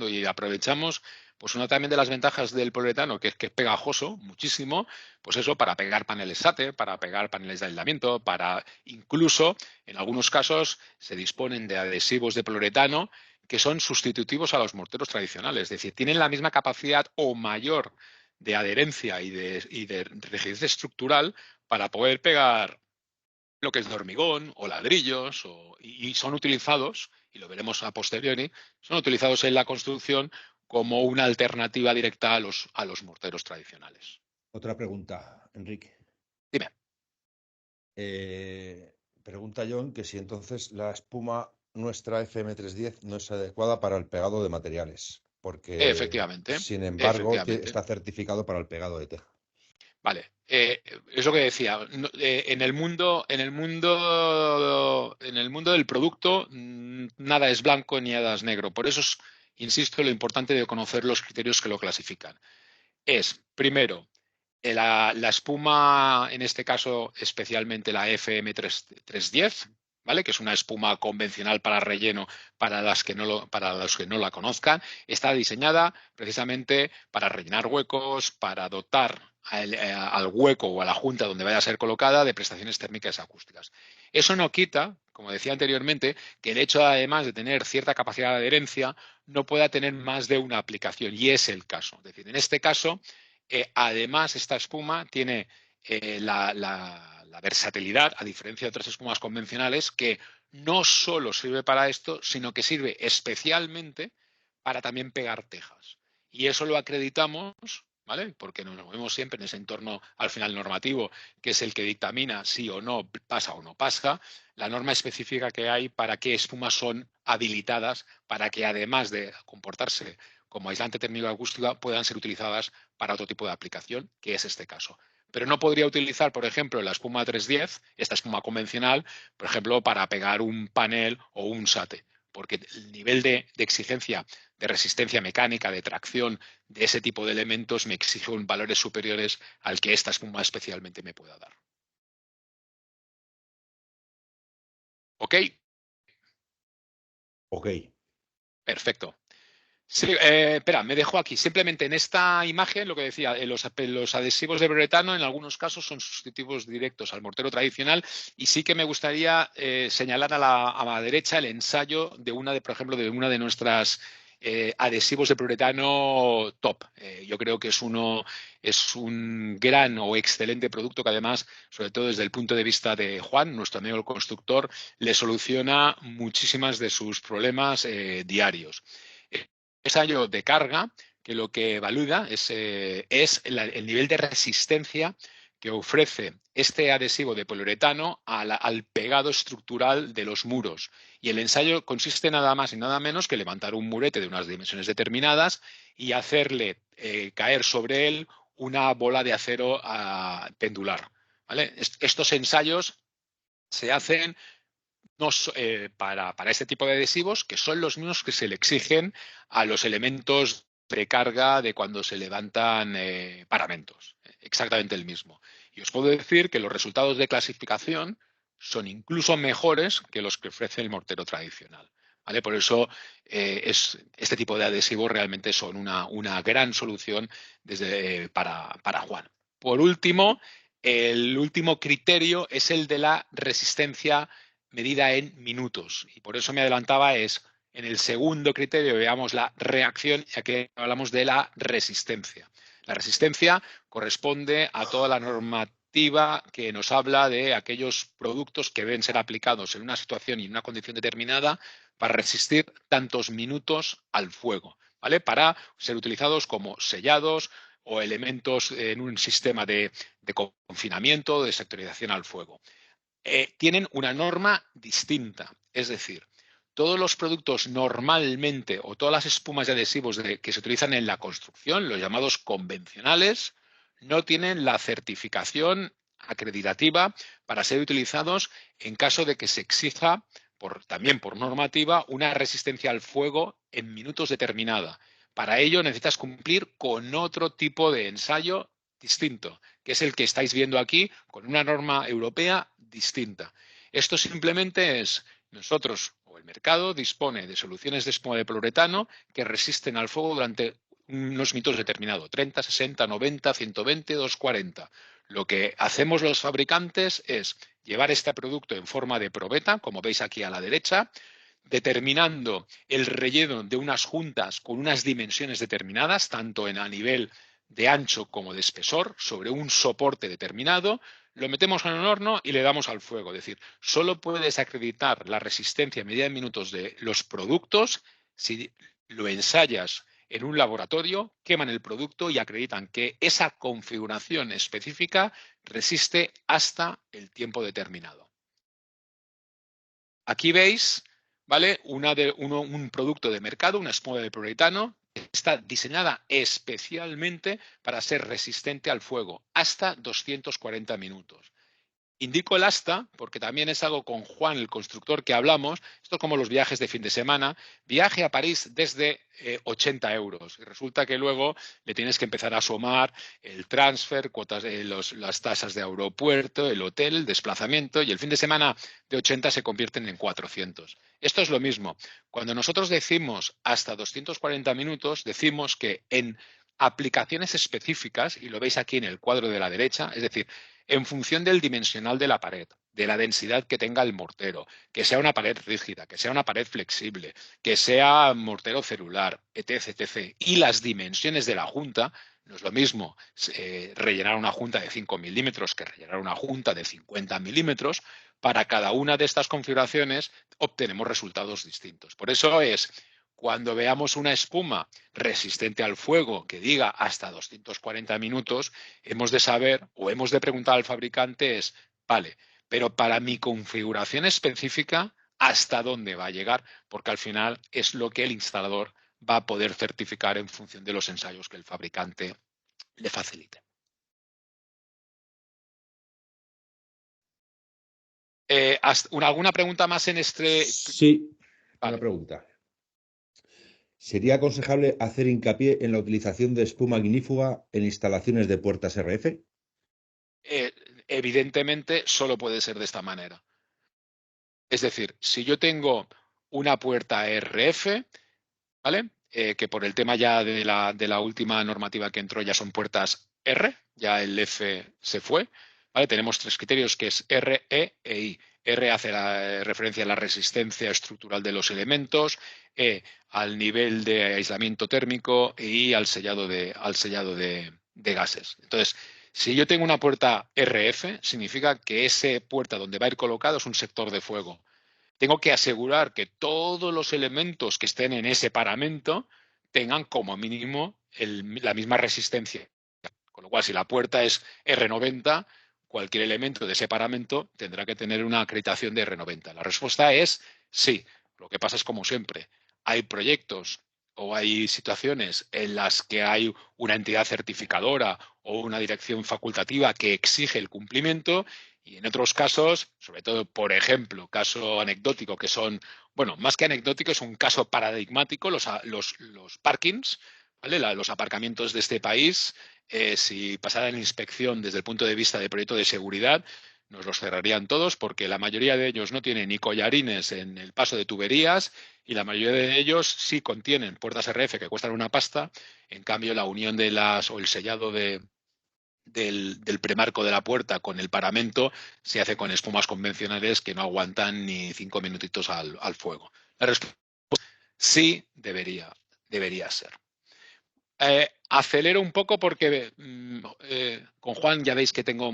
y aprovechamos, pues una también de las ventajas del poliuretano, que es pegajoso muchísimo, pues eso, para pegar paneles SATE, para pegar paneles de aislamiento, para incluso, en algunos casos, se disponen de adhesivos de poliuretano que son sustitutivos a los morteros tradicionales, es decir, tienen la misma capacidad o mayor de adherencia y de rigidez estructural para poder pegar lo que es de hormigón o ladrillos y son utilizados, y lo veremos a posteriori, son utilizados en la construcción como una alternativa directa a los morteros tradicionales. Otra pregunta, Enrique. Dime. Pregunta John que si entonces la espuma nuestra FM310 no es adecuada para el pegado de materiales, porque Efectivamente, sin embargo efectivamente. está certificado para el pegado de teja. Vale, es lo que decía. En el mundo del producto, nada es blanco ni nada es negro. Por eso insisto, lo importante de conocer los criterios que lo clasifican. Es, primero, la espuma, en este caso especialmente la FM310, ¿vale? Que es una espuma convencional para relleno para los que no la conozcan. Está diseñada precisamente para rellenar huecos, para dotar al hueco o a la junta donde vaya a ser colocada de prestaciones térmicas y acústicas. Eso no quita, como decía anteriormente, que el hecho, además de tener cierta capacidad de adherencia, no pueda tener más de una aplicación, y es el caso. Es decir, en este caso, además, esta espuma tiene la versatilidad, a diferencia de otras espumas convencionales, que no solo sirve para esto, sino que sirve especialmente para también pegar tejas. Y eso lo acreditamos, ¿vale? Porque nos movemos siempre en ese entorno al final normativo, que es el que dictamina si o no pasa o no pasa, la norma específica que hay para qué espumas son habilitadas para que, además de comportarse como aislante térmico acústica, puedan ser utilizadas para otro tipo de aplicación, que es este caso. Pero no podría utilizar, por ejemplo, la espuma 310, esta espuma convencional, por ejemplo, para pegar un panel o un SATE, porque el nivel de exigencia de resistencia mecánica, de tracción, de ese tipo de elementos me exigen valores superiores al que esta espuma especialmente me pueda dar. ¿Ok? Ok. Perfecto. Sí, espera, me dejo aquí. Simplemente en esta imagen, lo que decía, los adhesivos de poliuretano en algunos casos son sustitutivos directos al mortero tradicional, y sí que me gustaría señalar a la derecha el ensayo de por ejemplo, de una de nuestras adhesivos de poliuretano top. Yo creo que es un gran o excelente producto que, además, sobre todo desde el punto de vista de Juan, nuestro amigo el constructor, le soluciona muchísimas de sus problemas diarios. Ensayo de carga que lo que evalúa es el nivel de resistencia que ofrece este adhesivo de poliuretano al pegado estructural de los muros. Y el ensayo consiste nada más y nada menos que levantar un murete de unas dimensiones determinadas y hacerle caer sobre él una bola de acero pendular, ¿vale? Estos ensayos se hacen para este tipo de adhesivos, que son los mismos que se le exigen a los elementos de carga de cuando se levantan paramentos. Exactamente el mismo. Y os puedo decir que los resultados de clasificación son incluso mejores que los que ofrece el mortero tradicional. ¿Vale? Por eso este tipo de adhesivos realmente son una gran solución para Juan. Por último, el último criterio es el de la resistencia medida en minutos. Y por eso me adelantaba, en el segundo criterio veamos la reacción, y aquí hablamos de la resistencia. La resistencia corresponde a toda la normativa que nos habla de aquellos productos que deben ser aplicados en una situación y en una condición determinada para resistir tantos minutos al fuego, ¿vale? Para ser utilizados como sellados o elementos en un sistema de confinamiento, de sectorización al fuego. Tienen una norma distinta. Es decir, todos los productos normalmente, o todas las espumas de adhesivos que se utilizan en la construcción, los llamados convencionales, no tienen la certificación acreditativa para ser utilizados en caso de que se exija, también por normativa, una resistencia al fuego en minutos determinada. Para ello necesitas cumplir con otro tipo de ensayo distinto, que es el que estáis viendo aquí, con una norma europea distinta. Esto simplemente es: nosotros o el mercado dispone de soluciones de espuma de poliuretano que resisten al fuego durante unos minutos determinados, 30, 60, 90, 120, 240. Lo que hacemos los fabricantes es llevar este producto en forma de probeta, como veis aquí a la derecha, determinando el relleno de unas juntas con unas dimensiones determinadas, tanto a nivel de ancho como de espesor, sobre un soporte determinado, lo metemos en un horno y le damos al fuego. Es decir, solo puedes acreditar la resistencia medida en minutos de los productos si lo ensayas en un laboratorio, queman el producto y acreditan que esa configuración específica resiste hasta el tiempo determinado. Aquí veis, ¿vale? Un producto de mercado, una espuma de poliuretano, que está diseñada especialmente para ser resistente al fuego, hasta 240 minutos. Indico el asta porque también es algo con Juan, el constructor, que hablamos. Esto es como los viajes de fin de semana. Viaje a París desde 80 euros. Y resulta que luego le tienes que empezar a sumar el transfer, cuotas de las tasas de aeropuerto, el hotel, el desplazamiento, y el fin de semana de 80 se convierten en 400. Esto es lo mismo. Cuando nosotros decimos hasta 240 minutos, decimos que en aplicaciones específicas, y lo veis aquí en el cuadro de la derecha, es decir, en función del dimensional de la pared, de la densidad que tenga el mortero, que sea una pared rígida, que sea una pared flexible, que sea mortero celular, etc., etc. Y las dimensiones de la junta, no es lo mismo rellenar una junta de 5 milímetros que rellenar una junta de 50 milímetros. Para cada una de estas configuraciones obtenemos resultados distintos. Por eso es, cuando veamos una espuma resistente al fuego que diga hasta 240 minutos, hemos de saber o hemos de preguntar al fabricante es, vale, pero para mi configuración específica, ¿hasta dónde va a llegar? Porque al final es lo que el instalador va a poder certificar en función de los ensayos que el fabricante le facilite. ¿Alguna pregunta más en este? Sí, una Vale. pregunta. ¿Sería aconsejable hacer hincapié en la utilización de espuma ignífuga en instalaciones de puertas RF? Evidentemente, solo puede ser de esta manera. Es decir, si yo tengo una puerta RF, ¿vale? Que por el tema ya de la última normativa que entró ya son puertas R, ya el F se fue, ¿vale? Tenemos tres criterios que es R, E e I. R hace referencia a la resistencia estructural de los elementos, E al nivel de aislamiento térmico e I al sellado de gases. Entonces, si yo tengo una puerta RF, significa que esa puerta donde va a ir colocado es un sector de fuego. Tengo que asegurar que todos los elementos que estén en ese paramento tengan como mínimo la misma resistencia. Con lo cual, si la puerta es R90, cualquier elemento de ese paramento tendrá que tener una acreditación de R90. La respuesta es sí. Lo que pasa es como siempre. Hay proyectos o hay situaciones en las que hay una entidad certificadora o una dirección facultativa que exige el cumplimiento y en otros casos, sobre todo, por ejemplo, caso anecdótico que son, bueno, más que anecdótico, es un caso paradigmático, los parkings, ¿vale? Los aparcamientos de este país, si pasara la inspección desde el punto de vista de proyecto de seguridad, nos los cerrarían todos porque la mayoría de ellos no tienen ni collarines en el paso de tuberías y la mayoría de ellos sí contienen puertas RF que cuestan una pasta. En cambio, la unión de las o el sellado del premarco de la puerta con el paramento se hace con espumas convencionales que no aguantan ni 5 minutitos al fuego. La respuesta sí debería ser. Acelero un poco porque con Juan ya veis que tengo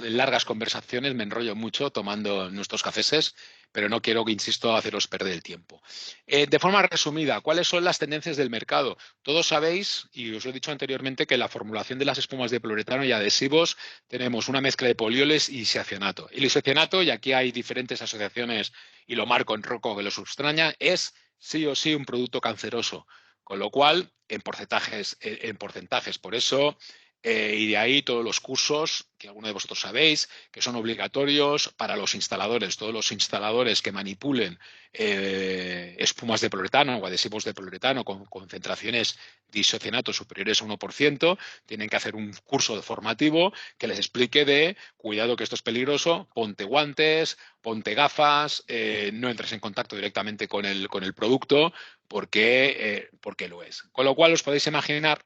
largas conversaciones, me enrollo mucho tomando nuestros cafeses, pero no quiero, insisto, haceros perder el tiempo. De forma resumida, ¿cuáles son las tendencias del mercado? Todos sabéis, y os lo he dicho anteriormente, que la formulación de las espumas de poliuretano y adhesivos tenemos una mezcla de polioles y isocianato. El isocianato, y aquí hay diferentes asociaciones y lo marco en rojo que lo sustraña, es sí o sí un producto canceroso. Con lo cual, en porcentajes. Por eso, y de ahí todos los cursos que alguno de vosotros sabéis, que son obligatorios para los instaladores. Todos los instaladores que manipulen espumas de poliuretano o adhesivos de poliuretano con concentraciones de isocianato superiores a 1%, tienen que hacer un curso formativo que les explique de cuidado que esto es peligroso, ponte guantes, ponte gafas, no entres en contacto directamente con el producto porque lo es. Con lo cual os podéis imaginar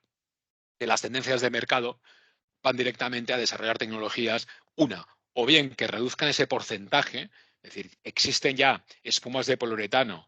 que las tendencias de mercado van directamente a desarrollar tecnologías, una, o bien que reduzcan ese porcentaje, es decir, existen ya espumas de poliuretano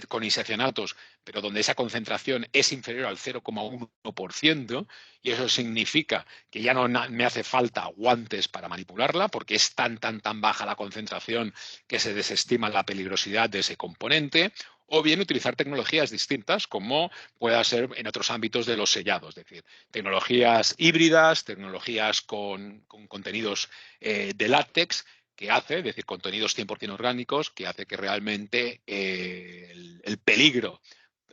con isocianatos, pero donde esa concentración es inferior al 0,1%, y eso significa que ya no me hace falta guantes para manipularla, porque es tan baja la concentración que se desestima la peligrosidad de ese componente, o bien utilizar tecnologías distintas, como pueda ser en otros ámbitos de los sellados, es decir, tecnologías híbridas, tecnologías con contenidos de látex, que hace, es decir, contenidos 100% orgánicos, que hace que realmente el peligro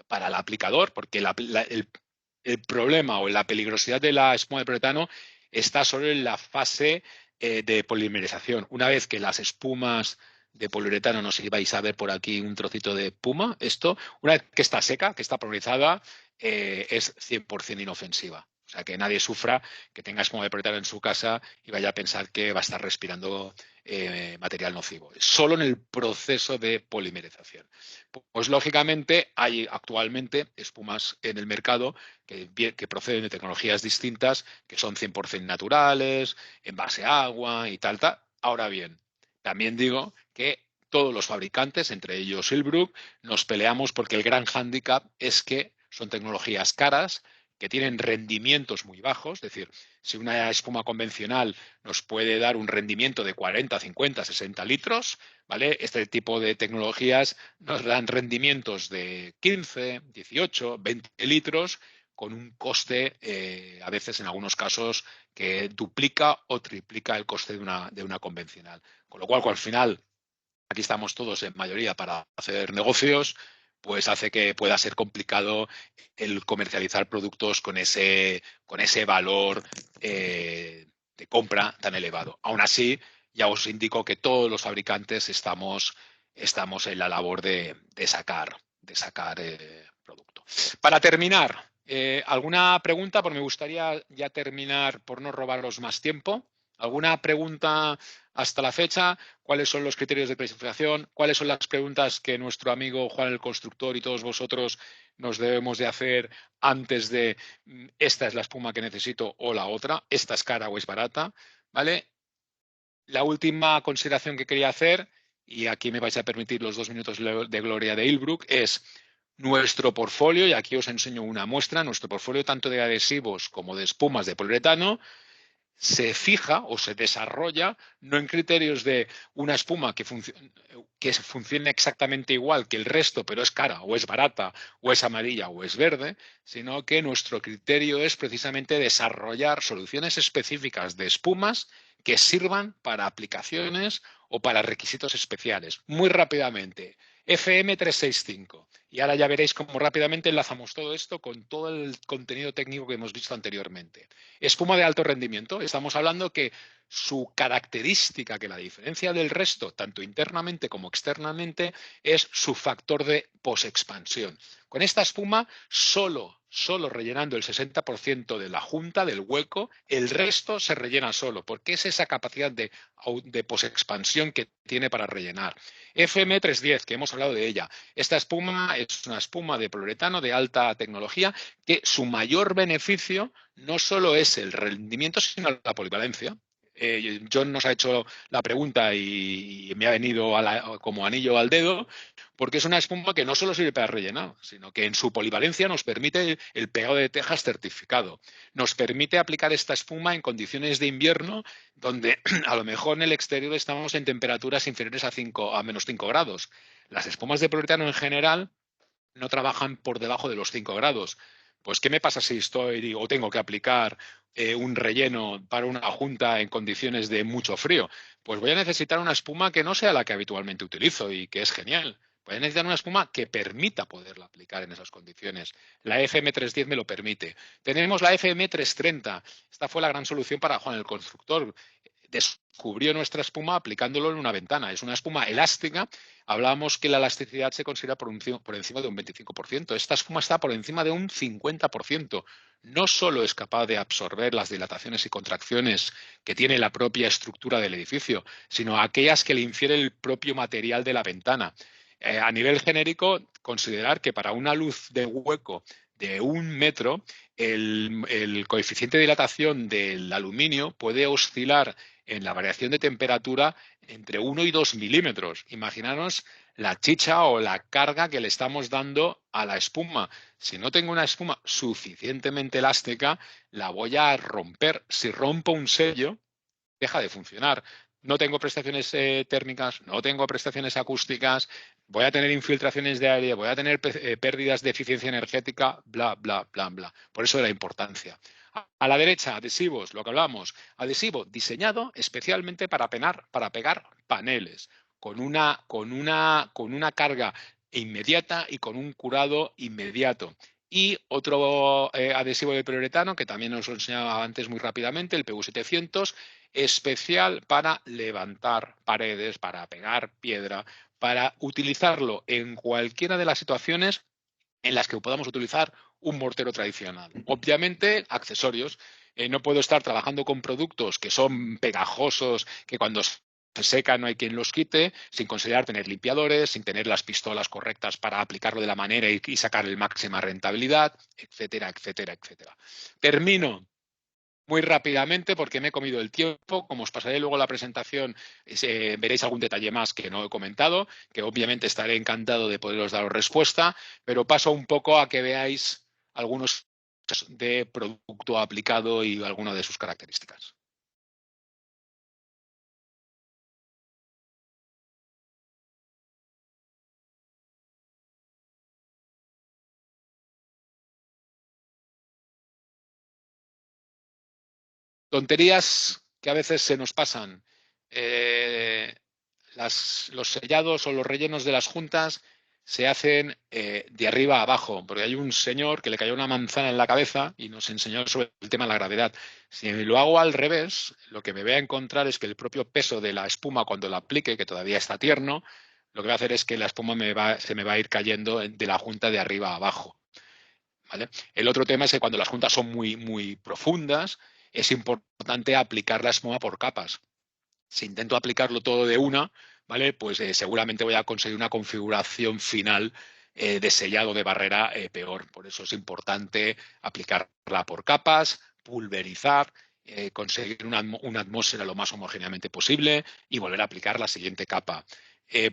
para el aplicador, porque el problema o la peligrosidad de la espuma de poliuretano está solo en la fase de polimerización. Una vez que las espumas de poliuretano, no sé si vais a ver por aquí un trocito de espuma, una vez que está seca, que está polarizada, es 100% inofensiva. O sea, que nadie sufra que tenga espuma de poliuretano en su casa y vaya a pensar que va a estar respirando material nocivo. Solo en el proceso de polimerización. Pues lógicamente hay actualmente espumas en el mercado que proceden de tecnologías distintas, que son 100% naturales, en base a agua y tal, tal. Ahora bien, también digo que todos los fabricantes, entre ellos Silbrook, nos peleamos porque el gran hándicap es que son tecnologías caras, que tienen rendimientos muy bajos, es decir, si una espuma convencional nos puede dar un rendimiento de 40, 50, 60 litros, ¿vale? Este tipo de tecnologías nos dan rendimientos de 15, 18, 20 litros con un coste, a veces en algunos casos, que duplica o triplica el coste de una convencional. Con lo cual, al final, aquí estamos todos en mayoría para hacer negocios, pues hace que pueda ser complicado el comercializar productos con ese valor de compra tan elevado. Aún así, ya os indico que todos los fabricantes estamos en la labor de sacar producto. Para terminar, ¿alguna pregunta? Porque me gustaría ya terminar por no robaros más tiempo. ¿Alguna pregunta hasta la fecha? ¿Cuáles son los criterios de clasificación? ¿Cuáles son las preguntas que nuestro amigo Juan el Constructor y todos vosotros nos debemos de hacer antes de esta es la espuma que necesito o la otra? ¿Esta es cara o es barata? ¿Vale? La última consideración que quería hacer, y aquí me vais a permitir los 2 minutos de gloria de Ilbrook, es nuestro portfolio, y aquí os enseño una muestra, nuestro portfolio tanto de adhesivos como de espumas de poliuretano, se fija o se desarrolla no en criterios de una espuma que funcione exactamente igual que el resto, pero es cara o es barata o es amarilla o es verde, sino que nuestro criterio es precisamente desarrollar soluciones específicas de espumas que sirvan para aplicaciones o para requisitos especiales. Muy rápidamente, FM365. Y ahora ya veréis cómo rápidamente enlazamos todo esto con todo el contenido técnico que hemos visto anteriormente. Espuma de alto rendimiento. Estamos hablando que su característica, que la diferencia del resto, tanto internamente como externamente, es su factor de posexpansión. Con esta espuma, solo rellenando el 60% de la junta, del hueco, el resto se rellena solo, porque es esa capacidad de posexpansión que tiene para rellenar. FM310, que hemos hablado de ella. Esta espuma es una espuma de poliuretano de alta tecnología que su mayor beneficio no solo es el rendimiento, sino la polivalencia. John nos ha hecho la pregunta y me ha venido como anillo al dedo, porque es una espuma que no solo sirve para rellenar, sino que en su polivalencia nos permite el pegado de tejas certificado. Nos permite aplicar esta espuma en condiciones de invierno donde a lo mejor en el exterior estamos en temperaturas inferiores a menos 5 grados. Las espumas de poliuretano en general no trabajan por debajo de los 5 grados. Pues, ¿qué me pasa si estoy o tengo que aplicar un relleno para una junta en condiciones de mucho frío? Pues voy a necesitar una espuma que no sea la que habitualmente utilizo y que es genial. Voy a necesitar una espuma que permita poderla aplicar en esas condiciones. La FM310 me lo permite. Tenemos la FM330. Esta fue la gran solución para Juan el Constructor. Descubrió nuestra espuma aplicándolo en una ventana. Es una espuma elástica. Hablábamos que la elasticidad se considera por encima de un 25%. Esta espuma está por encima de un 50%. No solo es capaz de absorber las dilataciones y contracciones que tiene la propia estructura del edificio, sino aquellas que le infiere el propio material de la ventana. A nivel genérico, considerar que para una luz de hueco de 1 metro, el coeficiente de dilatación del aluminio puede oscilar en la variación de temperatura entre 1 y 2 milímetros. Imaginaros la chicha o la carga que le estamos dando a la espuma. Si no tengo una espuma suficientemente elástica, la voy a romper. Si rompo un sello, deja de funcionar. No tengo prestaciones térmicas, no tengo prestaciones acústicas, voy a tener infiltraciones de aire, voy a tener pérdidas de eficiencia energética, bla, bla, bla, bla. Por eso de la importancia. A la derecha, adhesivos, lo que hablamos. Adhesivo diseñado especialmente para pegar paneles, con una carga inmediata y con un curado inmediato. Y otro adhesivo de poliuretano, que también os lo enseñaba antes muy rápidamente, el PU700, especial para levantar paredes, para pegar piedra, para utilizarlo en cualquiera de las situaciones en las que podamos utilizar un mortero tradicional. Obviamente, accesorios. No puedo estar trabajando con productos que son pegajosos, que cuando se secan no hay quien los quite, sin considerar tener limpiadores, sin tener las pistolas correctas para aplicarlo de la manera y sacar el máxima rentabilidad, etcétera, etcétera, etcétera. Termino muy rápidamente porque me he comido el tiempo. Como os pasaré luego la presentación, veréis algún detalle más que no he comentado, que obviamente estaré encantado de poderos daros respuesta, pero paso un poco a que veáis algunos de producto aplicado y algunas de sus características. Tonterías que a veces se nos pasan. Los sellados o los rellenos de las juntas se hacen de arriba a abajo, porque hay un señor que le cayó una manzana en la cabeza y nos enseñó sobre el tema de la gravedad. Si lo hago al revés, lo que me voy a encontrar es que el propio peso de la espuma cuando la aplique, que todavía está tierno, lo que va a hacer es que la espuma se me va a ir cayendo de la junta de arriba a abajo. ¿Vale? El otro tema es que cuando las juntas son muy, muy profundas, es importante aplicar la espuma por capas. Si intento aplicarlo todo de una, ¿vale? Pues seguramente voy a conseguir una configuración final de sellado de barrera peor. Por eso es importante aplicarla por capas, pulverizar, conseguir una atmósfera lo más homogéneamente posible y volver a aplicar la siguiente capa.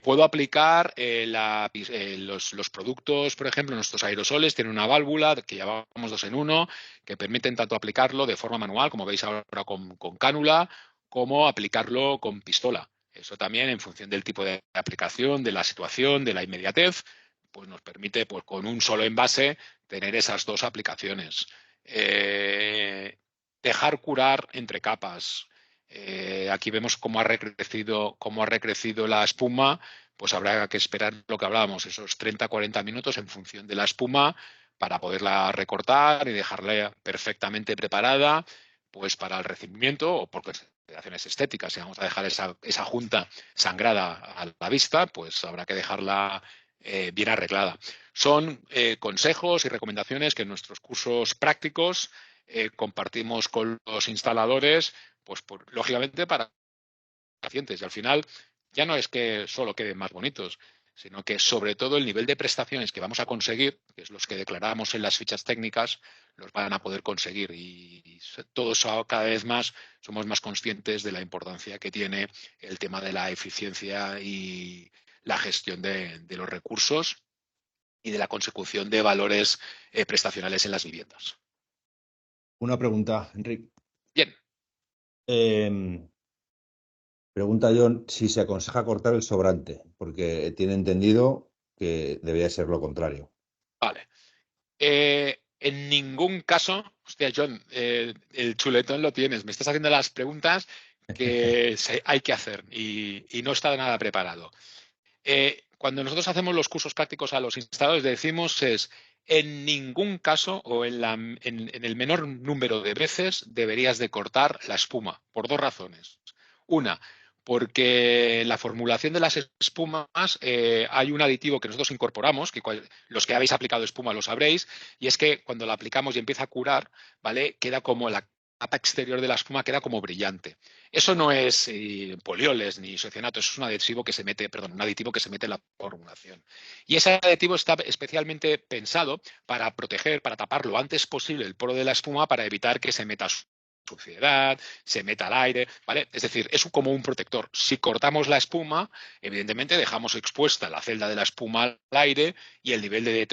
Puedo aplicar los productos, por ejemplo, nuestros aerosoles tienen una válvula que llevamos 2 en 1, que permiten tanto aplicarlo de forma manual, como veis ahora con cánula, como aplicarlo con pistola. Eso también, en función del tipo de aplicación, de la situación, de la inmediatez, pues nos permite, pues con un solo envase, tener esas dos aplicaciones. Dejar curar entre capas. Aquí vemos cómo ha recrecido la espuma, pues habrá que esperar lo que hablábamos, esos 30-40 minutos en función de la espuma para poderla recortar y dejarla perfectamente preparada pues para el recibimiento o por consideraciones estéticas. Si vamos a dejar esa junta sangrada a la vista, pues habrá que dejarla bien arreglada. Son consejos y recomendaciones que en nuestros cursos prácticos compartimos con los instaladores, pues lógicamente para pacientes. Y al final ya no es que solo queden más bonitos, sino que sobre todo el nivel de prestaciones que vamos a conseguir, que es los que declaramos en las fichas técnicas, los van a poder conseguir. Y todos cada vez más somos más conscientes de la importancia que tiene el tema de la eficiencia y la gestión de los recursos y de la consecución de valores prestacionales en las viviendas. Una pregunta, Enrique. Bien. Pregunta John si se aconseja cortar el sobrante, porque tiene entendido que debería ser lo contrario. Vale. En ningún caso, hostia, John, el chuletón lo tienes. Me estás haciendo las preguntas que hay que hacer y no está nada preparado. Cuando nosotros hacemos los cursos prácticos a los instaladores, decimos es en ningún caso o en el menor número de veces deberías de cortar la espuma, por dos razones. Una, porque la formulación de las espumas hay un aditivo que nosotros incorporamos, que los que habéis aplicado espuma lo sabréis, y es que cuando la aplicamos y empieza a curar, ¿vale? Queda como la capa exterior de la espuma queda como brillante. Eso no es polioles ni isocianato, eso es un aditivo que se mete, un aditivo que se mete en la formulación. Y ese aditivo está especialmente pensado para proteger, para tapar lo antes posible el poro de la espuma para evitar que se meta suciedad, se meta al aire, ¿vale? Es decir, es como un protector. Si cortamos la espuma, evidentemente dejamos expuesta la celda de la espuma al aire y el nivel de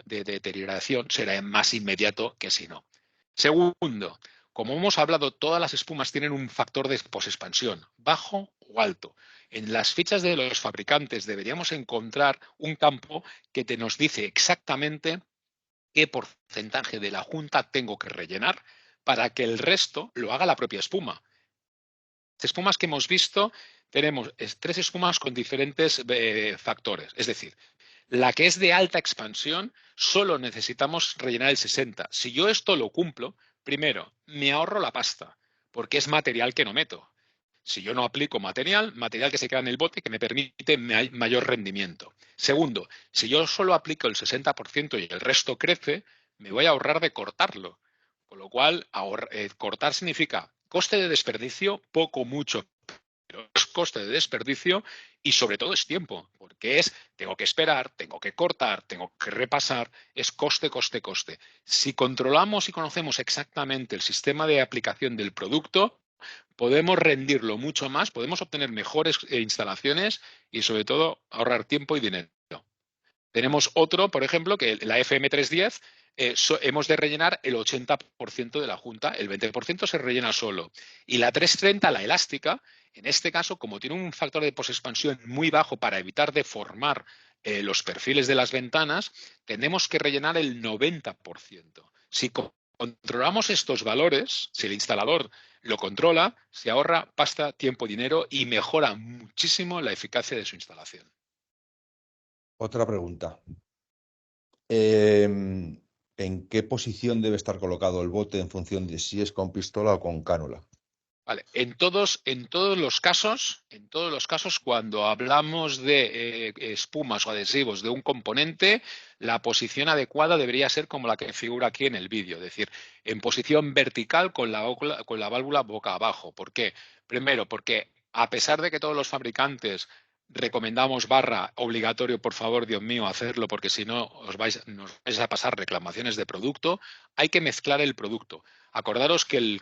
deterioración será más inmediato que si no. Segundo, como hemos hablado, todas las espumas tienen un factor de posexpansión, bajo o alto. En las fichas de los fabricantes deberíamos encontrar un campo que nos dice exactamente qué porcentaje de la junta tengo que rellenar para que el resto lo haga la propia espuma. Las espumas que hemos visto, tenemos 3 espumas con diferentes factores. Es decir, La que es de alta expansión, solo necesitamos rellenar el 60. Si yo esto lo cumplo, primero, me ahorro la pasta, porque es material que no meto. Si yo no aplico material que se queda en el bote que me permite mayor rendimiento. Segundo, si yo solo aplico el 60% y el resto crece, me voy a ahorrar de cortarlo. Con lo cual, cortar significa coste de desperdicio, poco, mucho, pero es coste de desperdicio y sobre todo es tiempo, porque tengo que esperar, tengo que cortar, tengo que repasar, es coste, coste, coste. Si controlamos y conocemos exactamente el sistema de aplicación del producto, podemos rendirlo mucho más, podemos obtener mejores instalaciones y sobre todo ahorrar tiempo y dinero. Tenemos otro, por ejemplo, que la FM310 hemos de rellenar el 80% de la junta, el 20% se rellena solo. Y la 330, la elástica, en este caso, como tiene un factor de posexpansión muy bajo para evitar deformar los perfiles de las ventanas, tenemos que rellenar el 90%. Si controlamos estos valores, si el instalador lo controla, se ahorra pasta, tiempo, dinero y mejora muchísimo la eficacia de su instalación. Otra pregunta. ¿En qué posición debe estar colocado el bote en función de si es con pistola o con cánula? Vale. En todos los casos, cuando hablamos de espumas o adhesivos de un componente, la posición adecuada debería ser como la que figura aquí en el vídeo, es decir, en posición vertical con la válvula boca abajo. ¿Por qué? Primero, porque a pesar de que todos los fabricantes recomendamos obligatorio, por favor, Dios mío, hacerlo, porque si no nos vais a pasar reclamaciones de producto, hay que mezclar el producto. Acordaros que el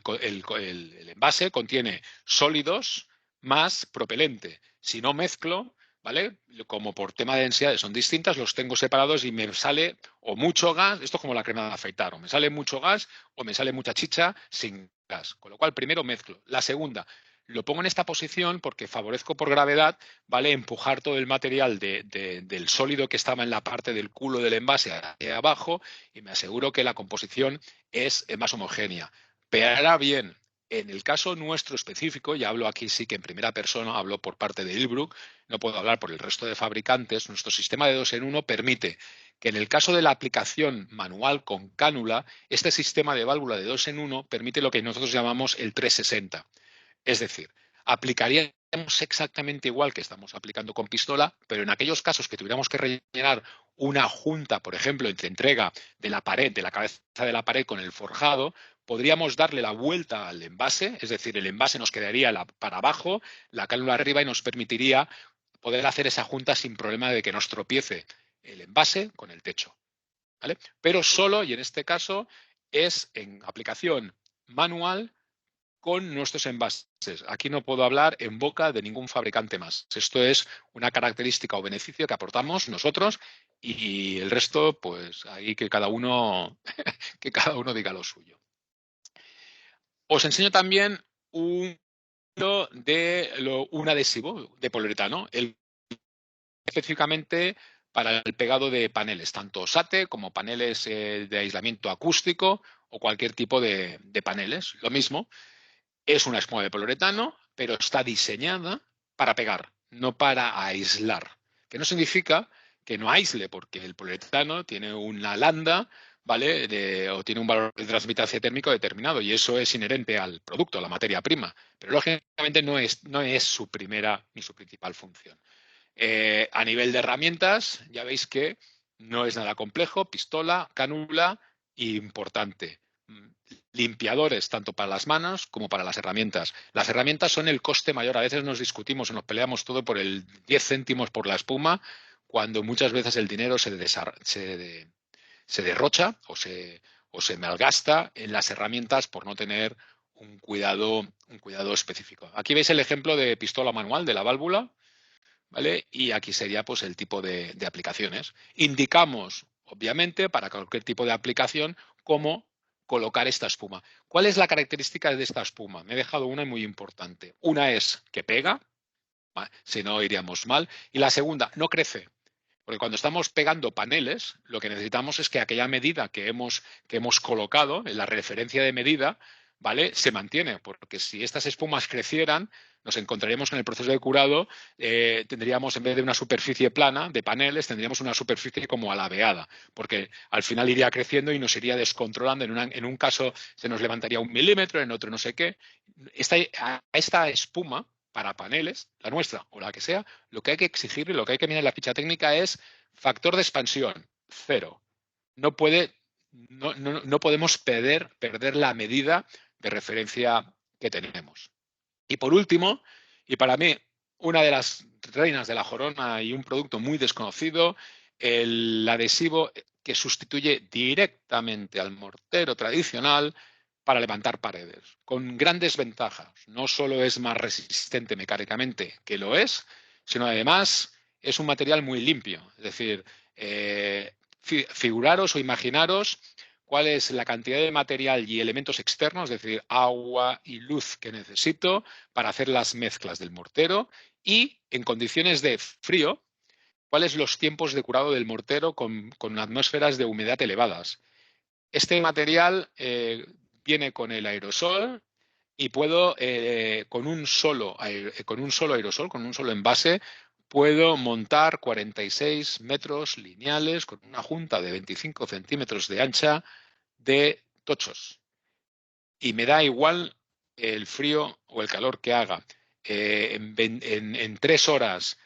envase contiene sólidos más propelente. Si no mezclo, ¿vale? Como por tema de densidades son distintas, los tengo separados y me sale o mucho gas, esto es como la crema de afeitar, o me sale mucho gas o me sale mucha chicha sin gas. Con lo cual, primero mezclo. La segunda, lo pongo en esta posición porque favorezco por gravedad, ¿vale? Empujar todo el material del sólido que estaba en la parte del culo del envase hacia abajo y me aseguro que la composición es más homogénea. Pero ahora bien, en el caso nuestro específico, y hablo aquí sí que en primera persona, hablo por parte de Ilbruck, no puedo hablar por el resto de fabricantes, nuestro sistema de 2 en 1 permite que en el caso de la aplicación manual con cánula, este sistema de válvula de 2 en 1 permite lo que nosotros llamamos el 360. Es decir, aplicaríamos exactamente igual que estamos aplicando con pistola, pero en aquellos casos que tuviéramos que rellenar una junta, por ejemplo, entre entrega de la pared, de la cabeza de la pared con el forjado, podríamos darle la vuelta al envase, es decir, el envase nos quedaría para abajo, la cánula arriba y nos permitiría poder hacer esa junta sin problema de que nos tropiece el envase con el techo. ¿Vale? Pero solo, y en este caso, es en aplicación manual con nuestros envases. Aquí no puedo hablar en boca de ningún fabricante más. Esto es una característica o beneficio que aportamos nosotros y el resto, pues ahí que cada uno, que cada uno diga lo suyo. Os enseño también un adhesivo de poliuretano, específicamente para el pegado de paneles, tanto SATE como paneles de aislamiento acústico o cualquier tipo de paneles. Lo mismo, es una espuma de poliuretano, pero está diseñada para pegar, no para aislar. Que no significa que no aísle, porque el poliuretano tiene una lambda, ¿vale? O tiene un valor de transmitancia térmico determinado, y eso es inherente al producto, a la materia prima. Pero lógicamente no es su primera ni su principal función. A nivel de herramientas, ya veis que no es nada complejo, pistola, cánula, importante. Limpiadores tanto para las manos como para las herramientas. Las herramientas son el coste mayor. A veces nos discutimos o nos peleamos todo por el 10 céntimos por la espuma, cuando muchas veces el dinero se derrocha o se malgasta en las herramientas por no tener un cuidado específico. Aquí veis el ejemplo de pistola manual de la válvula, ¿vale? Y aquí sería pues el tipo de aplicaciones. Indicamos, obviamente, para cualquier tipo de aplicación, cómo colocar esta espuma. ¿Cuál es la característica de esta espuma? Me he dejado una muy importante. Una es que pega, ¿vale? Si no iríamos mal. Y la segunda, no crece. Porque cuando estamos pegando paneles, lo que necesitamos es que aquella medida que hemos colocado, en la referencia de medida, ¿vale? Se mantiene, porque si estas espumas crecieran, nos encontraríamos en el proceso de curado, tendríamos, en vez de una superficie plana de paneles, tendríamos una superficie como alabeada, porque al final iría creciendo y nos iría descontrolando. En un caso se nos levantaría 1 milímetro, en otro no sé qué. Esta espuma para paneles, la nuestra o la que sea, lo que hay que exigirle, lo que hay que mirar en la ficha técnica es factor de expansión, 0. No podemos perder la medida de referencia que tenemos. Y por último, y para mí una de las reinas de la Jorona y un producto muy desconocido, el adhesivo que sustituye directamente al mortero tradicional para levantar paredes, con grandes ventajas. No solo es más resistente mecánicamente, que lo es, sino además es un material muy limpio. Es decir, figuraros o imaginaros cuál es la cantidad de material y elementos externos, es decir, agua y luz que necesito para hacer las mezclas del mortero, y en condiciones de frío, cuáles los tiempos de curado del mortero con atmósferas de humedad elevadas. Este material viene con el aerosol y puedo, con un solo aerosol, con un solo envase, puedo montar 46 metros lineales con una junta de 25 centímetros de ancha de tochos. Y me da igual el frío o el calor que haga. En 3 horas,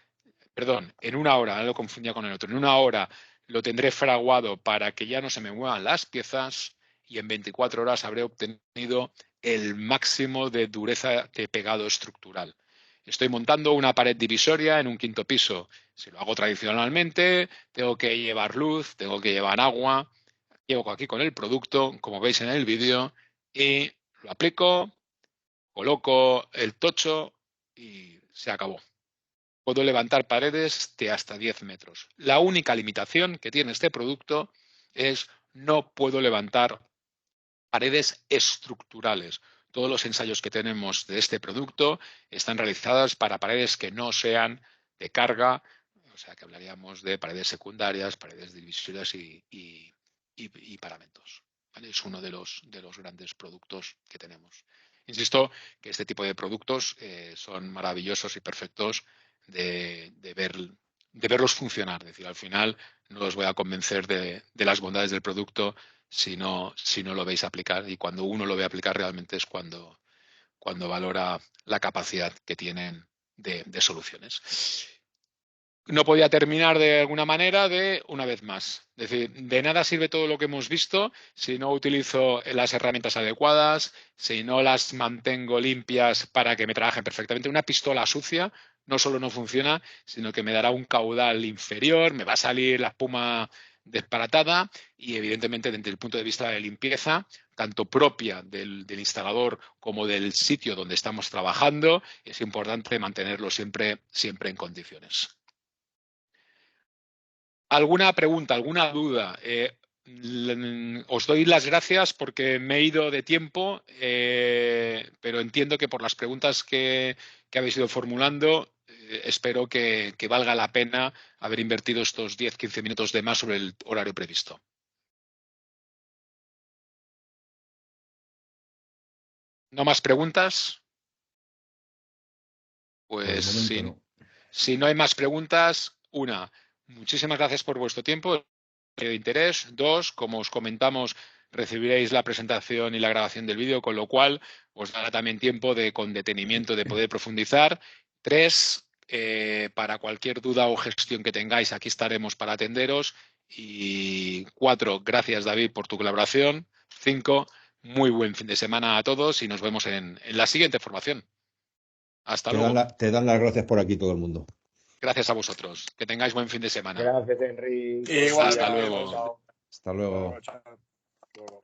perdón, en 1 hora, no lo confundía con el otro, en 1 hora lo tendré fraguado para que ya no se me muevan las piezas, y en 24 horas habré obtenido el máximo de dureza de pegado estructural. Estoy montando una pared divisoria en un 5.º piso. Si lo hago tradicionalmente, tengo que llevar luz, tengo que llevar agua. Llevo aquí con el producto, como veis en el vídeo, y lo aplico, coloco el tocho y se acabó. Puedo levantar paredes de hasta 10 metros. La única limitación que tiene este producto es no puedo levantar paredes estructurales. Todos los ensayos que tenemos de este producto están realizados para paredes que no sean de carga, o sea que hablaríamos de paredes secundarias, paredes divisorias y paramentos. ¿Vale? Es uno de los grandes productos que tenemos. Insisto que este tipo de productos son maravillosos y perfectos de verlos funcionar. Es decir, al final no os voy a convencer de las bondades del producto si no lo veis aplicar, y cuando uno lo ve aplicar realmente es cuando valora la capacidad que tienen de soluciones. No podía terminar de alguna manera una vez más. Es decir, de nada sirve todo lo que hemos visto si no utilizo las herramientas adecuadas, si no las mantengo limpias para que me trabajen perfectamente. Una pistola sucia no solo no funciona, sino que me dará un caudal inferior, me va a salir la espuma disparatada, y evidentemente desde el punto de vista de limpieza, tanto propia del instalador como del sitio donde estamos trabajando, es importante mantenerlo siempre en condiciones. ¿Alguna pregunta, alguna duda? Os doy las gracias porque me he ido de tiempo, pero entiendo que por las preguntas que habéis ido formulando, espero que valga la pena haber invertido estos 10-15 minutos de más sobre el horario previsto. ¿No más preguntas? Pues si no hay más preguntas, muchísimas gracias por vuestro tiempo de interés. 2, como os comentamos, recibiréis la presentación y la grabación del vídeo, con lo cual os dará también tiempo con detenimiento de poder profundizar. 3, para cualquier duda o gestión que tengáis, aquí estaremos para atenderos. Y 4, gracias David por tu colaboración. 5, muy buen fin de semana a todos y nos vemos en la siguiente formación. Hasta luego. Te dan las gracias por aquí todo el mundo. Gracias a vosotros. Que tengáis buen fin de semana. Gracias, Enrique. Hasta luego. Hasta luego. Chao.